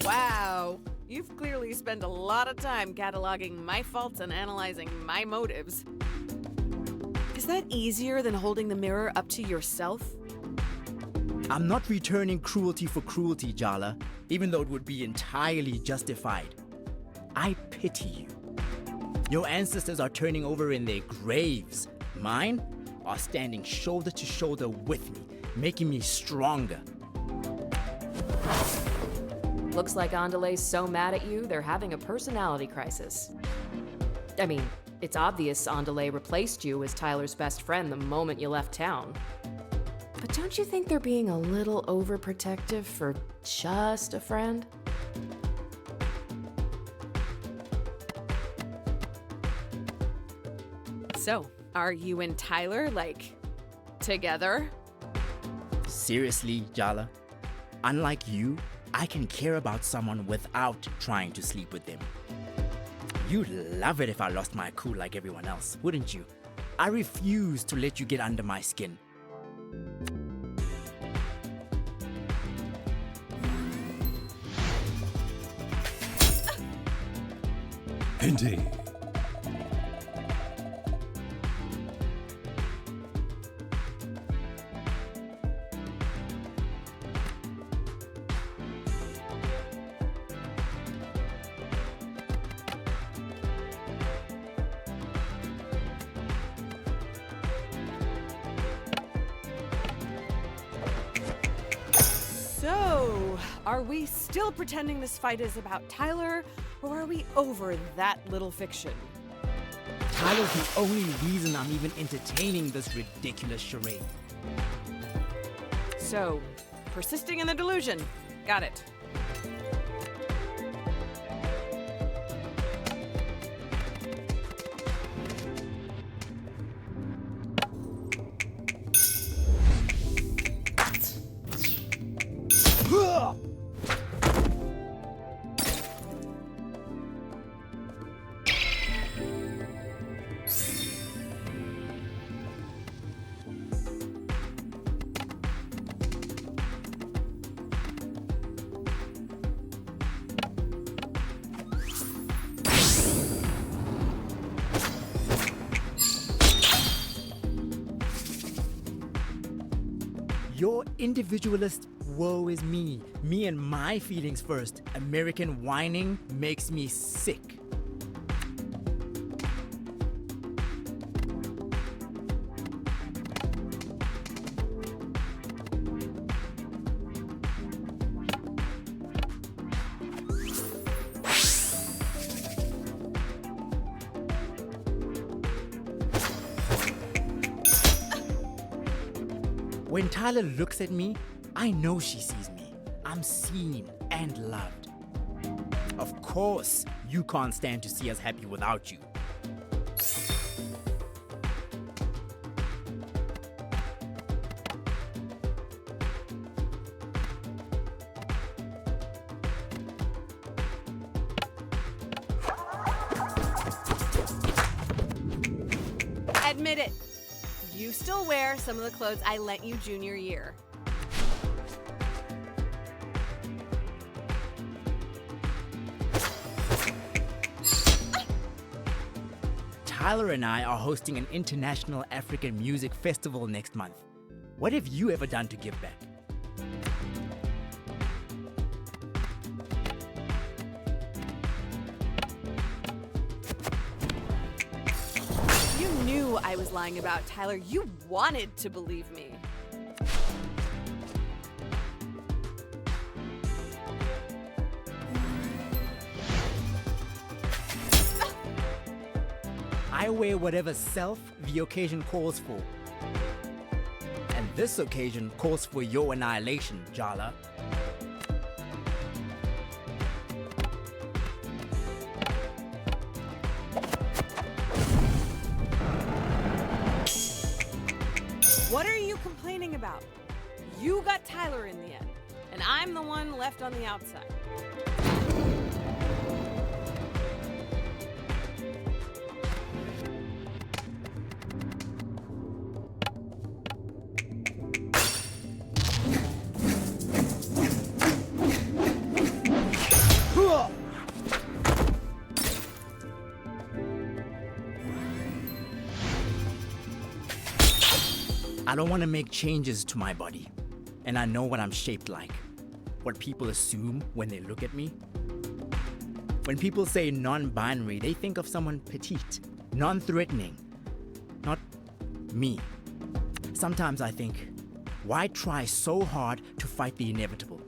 B: Wow, you've clearly spent a lot of time cataloging my faults and analyzing my motives. Is that easier than holding the mirror up to yourself?
M: I'm not returning cruelty for cruelty, Jala, even though it would be entirely justified. I pity you. Your ancestors are turning over in their graves. Mine are standing shoulder to shoulder with me, making me stronger.
D: Looks like Andale's so mad at you, they're having a personality crisis. I mean, it's obvious Andale replaced you as Tyler's best friend the moment you left town. But don't you think they're being a little overprotective for just a friend?
B: So, are you and Tyler, like, together?
M: Seriously, Jala? Unlike you, I can care about someone without trying to sleep with them. You'd love it if I lost my cool like everyone else, wouldn't you? I refuse to let you get under my skin.
G: Indeed.
B: So, are we still pretending this fight is about Tyler, or are we over that little fiction?
M: Tyler's the only reason I'm even entertaining this ridiculous charade.
B: So, persisting in the delusion. Got it.
M: Your individualist woe is me. Me and my feelings first. American whining makes me sick. When Tyler looks at me, I know she sees me. I'm seen and loved. Of course, you can't stand to see us happy without you.
B: Admit it. You still wear some of the clothes I lent you junior year.
M: Tyler and I are hosting an international African music festival next month. What have you ever done to give back?
B: You knew I was lying about Tyler. You wanted to believe me.
M: I wear whatever self the occasion calls for. And this occasion calls for your annihilation, Jala.
B: What are you complaining about? You got Tyler in the end, and I'm the one left on the outside.
M: I don't want to make changes to my body, and I know what I'm shaped like. What people assume when they look at me. When people say non-binary, they think of someone petite, non-threatening. Not me. Sometimes I think, why try so hard to fight the inevitable?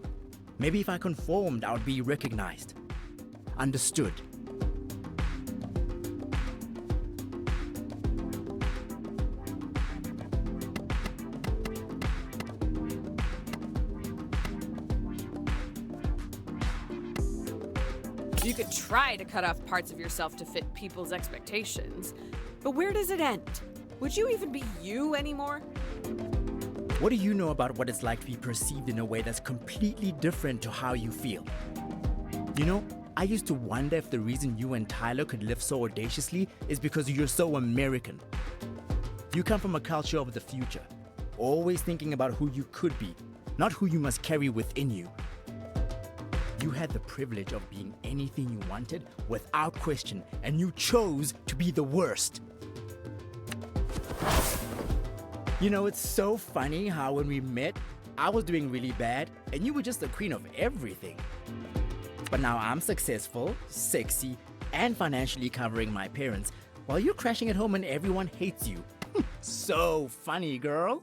M: Maybe if I conformed, I would be recognized, understood.
B: You could try to cut off parts of yourself to fit people's expectations, but where does it end? Would you even be you anymore?
M: What do you know about what it's like to be perceived in a way that's completely different to how you feel? You know, I used to wonder if the reason you and Tyler could live so audaciously is because you're so American. You come from a culture of the future, always thinking about who you could be, not who you must carry within you. You had the privilege of being anything you wanted without question, and you chose to be the worst. You know, it's so funny how when we met, I was doing really bad, and you were just the queen of everything. But now I'm successful, sexy, and financially covering my parents, while you're crashing at home and everyone hates you. So funny, girl.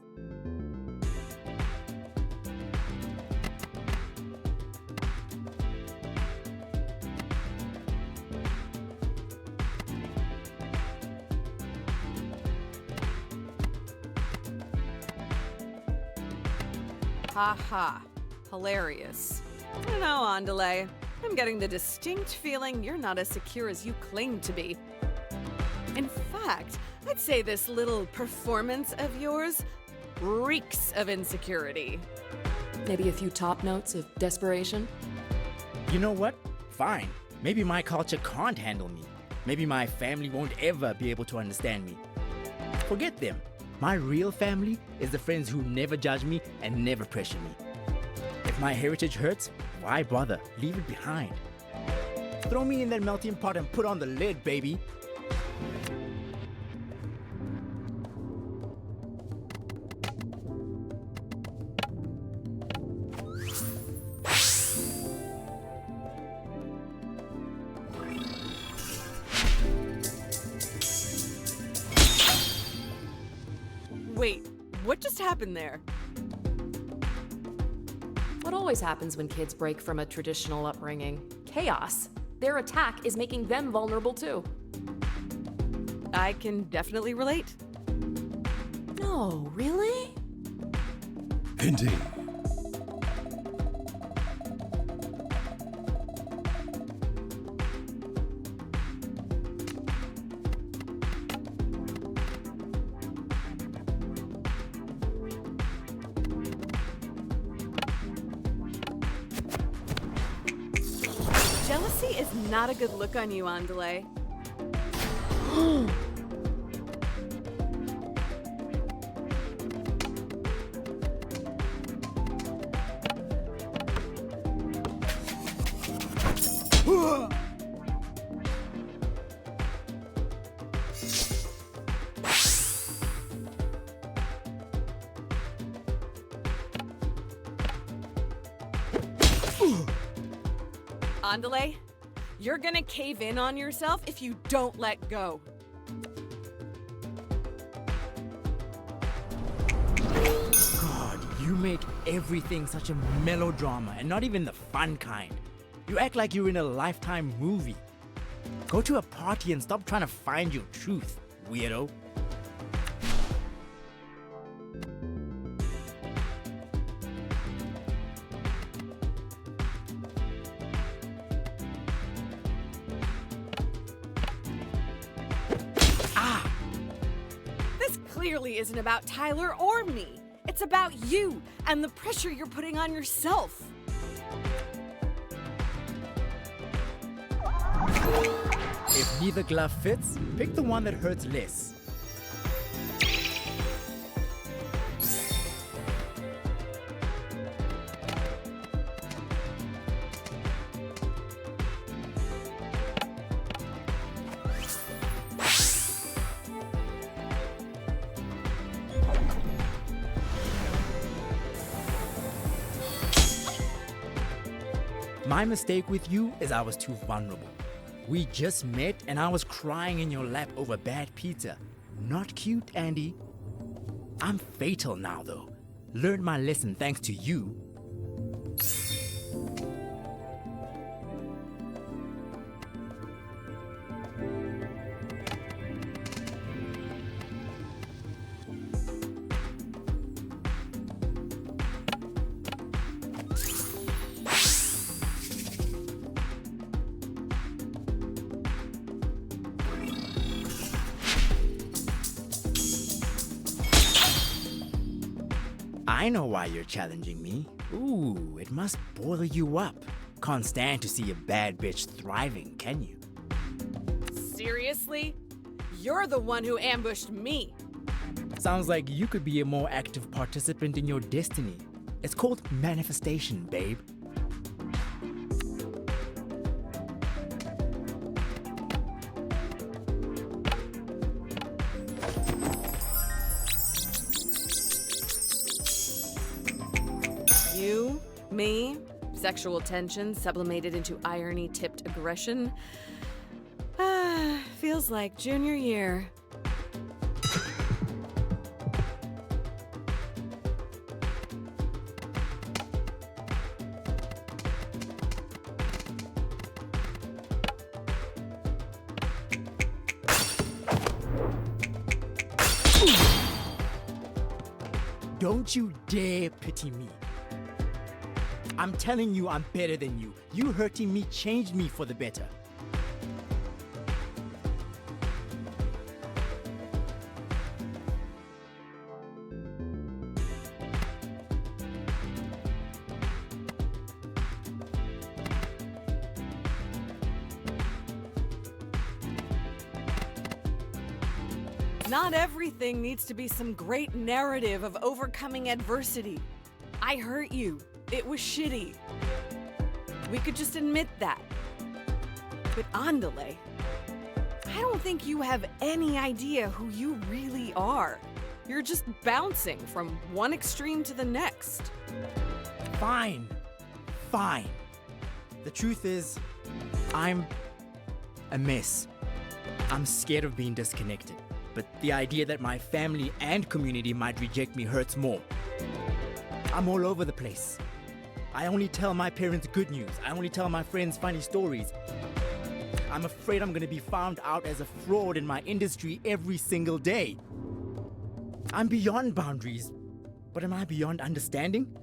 B: Ha ha. Hilarious. I know, Andale. I'm getting the distinct feeling you're not as secure as you claim to be. In fact, I'd say this little performance of yours reeks of insecurity.
D: Maybe a few top notes of desperation?
M: You know what? Fine. Maybe my culture can't handle me. Maybe my family won't ever be able to understand me. Forget them. My real family is the friends who never judge me and never pressure me. If my heritage hurts, why bother? Leave it behind. Throw me in that melting pot and put on the lid, baby.
B: Wait, what just happened there?
D: What always happens when kids break from a traditional upbringing? Chaos. Their attack is making them vulnerable too.
B: I can definitely relate.
D: No, really?
G: Indeed.
B: Jealousy is not a good look on you, Andale. Andale, you're gonna cave in on yourself if you don't let go.
M: God, you make everything such a melodrama and not even the fun kind. You act like you're in a Lifetime movie. Go to a party and stop trying to find your truth, weirdo.
B: This clearly isn't about Tyler or me. It's about you and the pressure you're putting on yourself.
M: If neither glove fits, pick the one that hurts less. My mistake with you is I was too vulnerable. We just met and I was crying in your lap over bad pizza. Not cute, Andy. I'm fatal now, though. Learned my lesson thanks to you. I know why you're challenging me. Ooh, it must boil you up. Can't stand to see a bad bitch thriving, can you?
B: Seriously? You're the one who ambushed me.
M: Sounds like you could be a more active participant in your destiny. It's called manifestation, babe.
B: You, me, sexual tension sublimated into irony-tipped aggression. Feels like junior year.
M: Don't you dare pity me. I'm telling you I'm better than you. You hurting me changed me for the better.
B: Not everything needs to be some great narrative of overcoming adversity. I hurt you. It was shitty. We could just admit that. But Andale, I don't think you have any idea who you really are. You're just bouncing from one extreme to the next.
M: Fine. Fine. The truth is, I'm a mess. I'm scared of being disconnected. But the idea that my family and community might reject me hurts more. I'm all over the place. I only tell my parents good news. I only tell my friends funny stories. I'm afraid I'm gonna be found out as a fraud in my industry every single day. I'm beyond boundaries, but am I beyond understanding?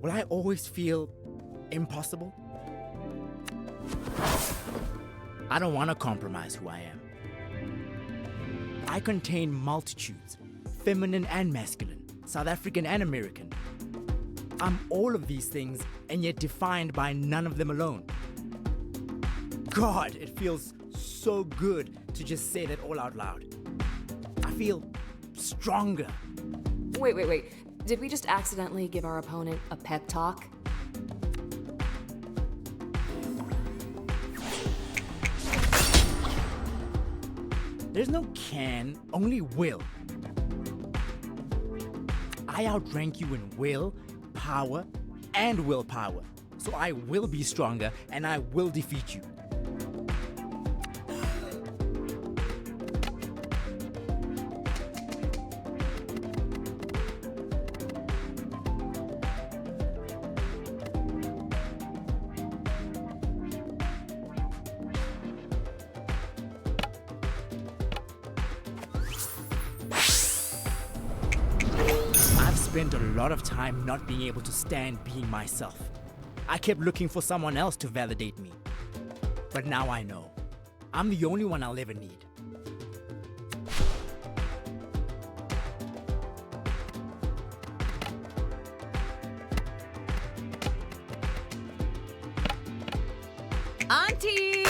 M: Will I always feel impossible? I don't want to compromise who I am. I contain multitudes, feminine and masculine, South African and American. I'm all of these things and yet defined by none of them alone. God, it feels so good to just say that all out loud. I feel stronger.
D: Wait. Did we just accidentally give our opponent a pep talk?
M: There's no can, only will. I outrank you in will, power, and willpower. So I will be stronger and I will defeat you. Spent a lot of time not being able to stand being myself. I kept looking for someone else to validate me. But now I know. I'm the only one I'll ever need.
B: Auntie!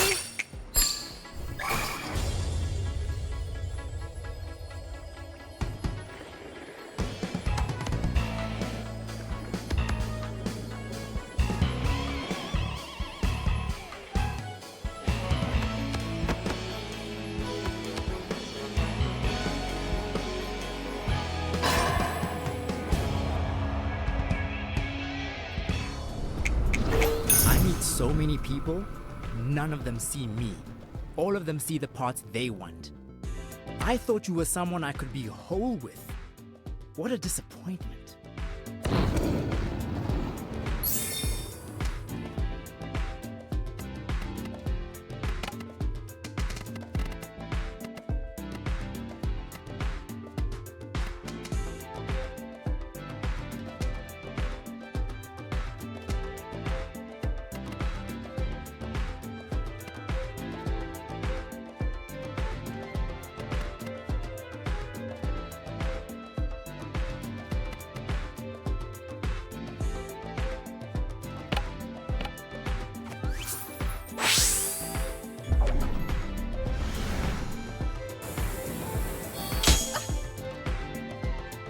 M: So many people, none of them see me. All of them see the parts they want. I thought you were someone I could be whole with. What a disappointment.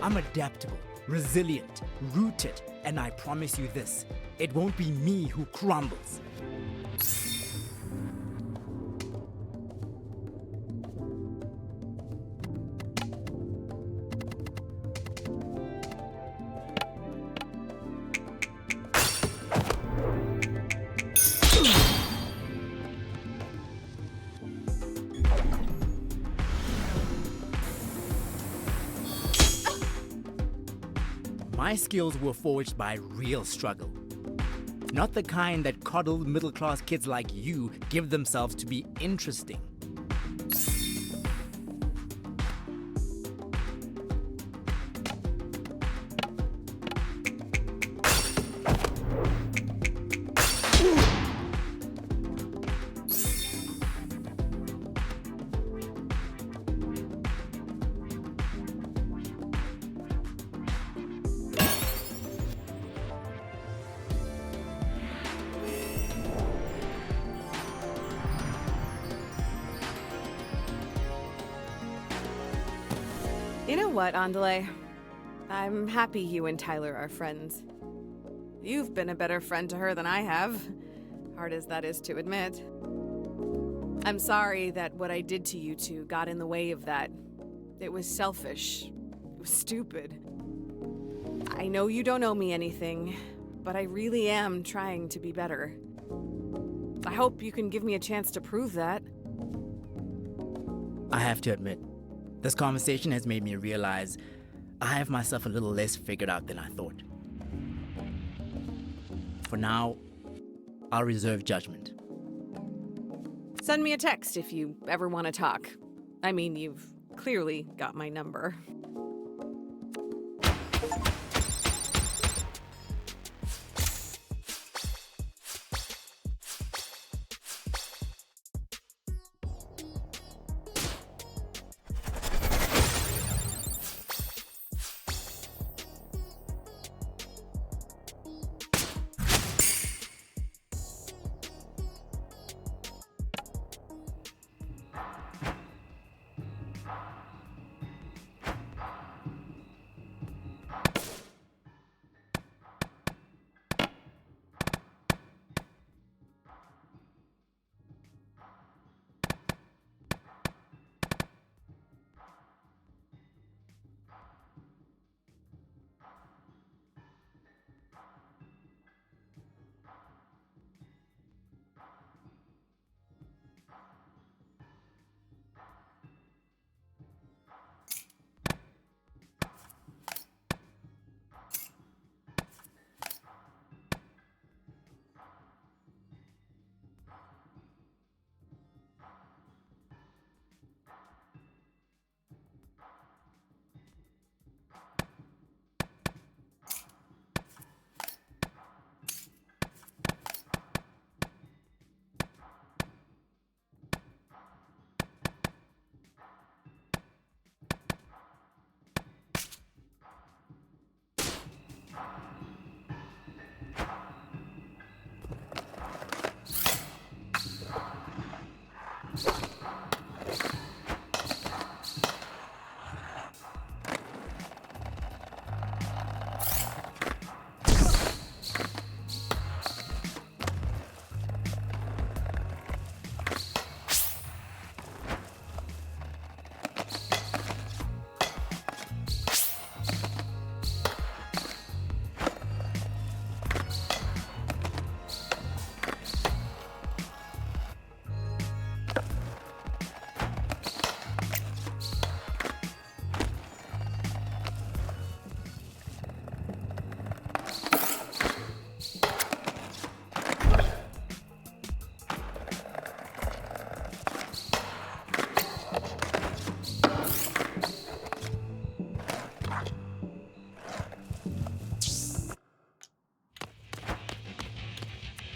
M: I'm adaptable, resilient, rooted, and I promise you this, it won't be me who crumbles. My skills were forged by real struggle. Not the kind that coddled middle-class kids like you give themselves to be interesting.
B: You know what, Andale? I'm happy you and Tyler are friends. You've been a better friend to her than I have, hard as that is to admit. I'm sorry that what I did to you two got in the way of that. It was selfish. It was stupid. I know you don't owe me anything, but I really am trying to be better. I hope you can give me a chance to prove that.
M: I have to admit, this conversation has made me realize I have myself a little less figured out than I thought. For now, I'll reserve judgment.
B: Send me a text if you ever want to talk. I mean, you've clearly got my number.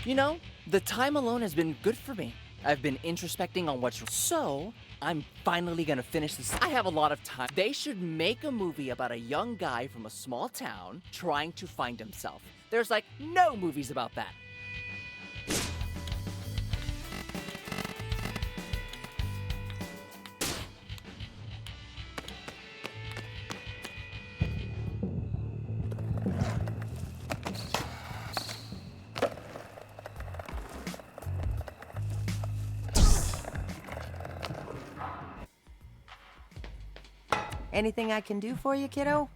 J: You know, the time alone has been good for me. I've been introspecting on what's... So, I'm finally gonna finish this. I have a lot of time. They should make a movie about a young guy from a small town trying to find himself. There's like no movies about that.
L: Anything I can do for you, kiddo?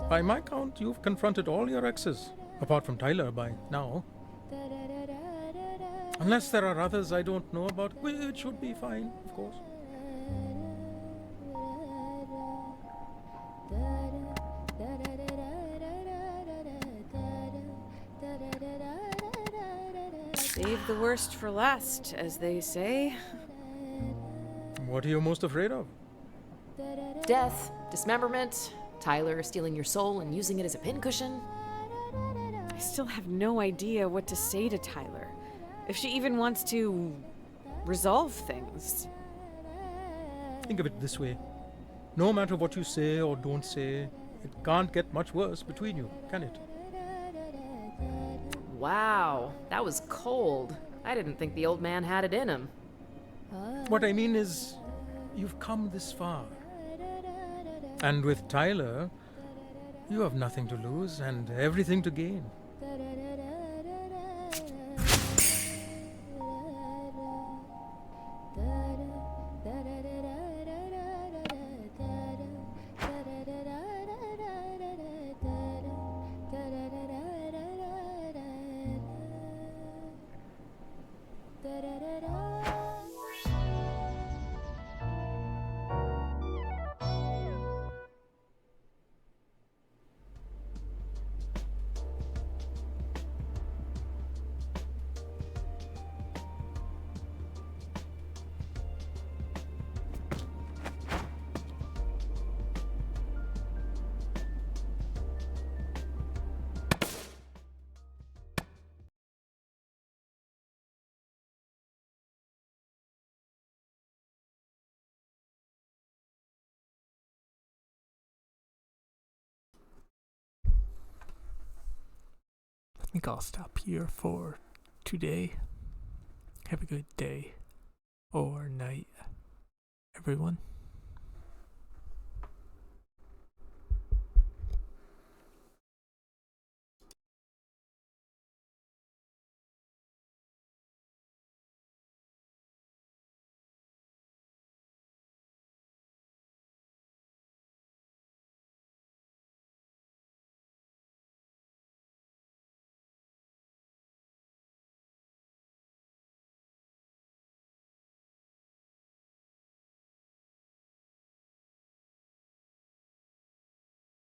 E: By my count, you've confronted all your exes, apart from Tyler by now. Unless there are others I don't know about, which should be fine, of course.
B: Save the worst for last, as they say.
E: What are you most afraid of?
D: Death, dismemberment, Tyler stealing your soul and using it as a pincushion.
B: I still have no idea what to say to Tyler. If she even wants to resolve things.
E: Think of it this way. No matter what you say or don't say, it can't get much worse between you, can it?
D: Wow, that was cold. I didn't think the old man had it in him.
E: What I mean is, you've come this far. And with Tyler, you have nothing to lose and everything to gain.
A: I think I'll stop here for today. Have a good day or night, everyone.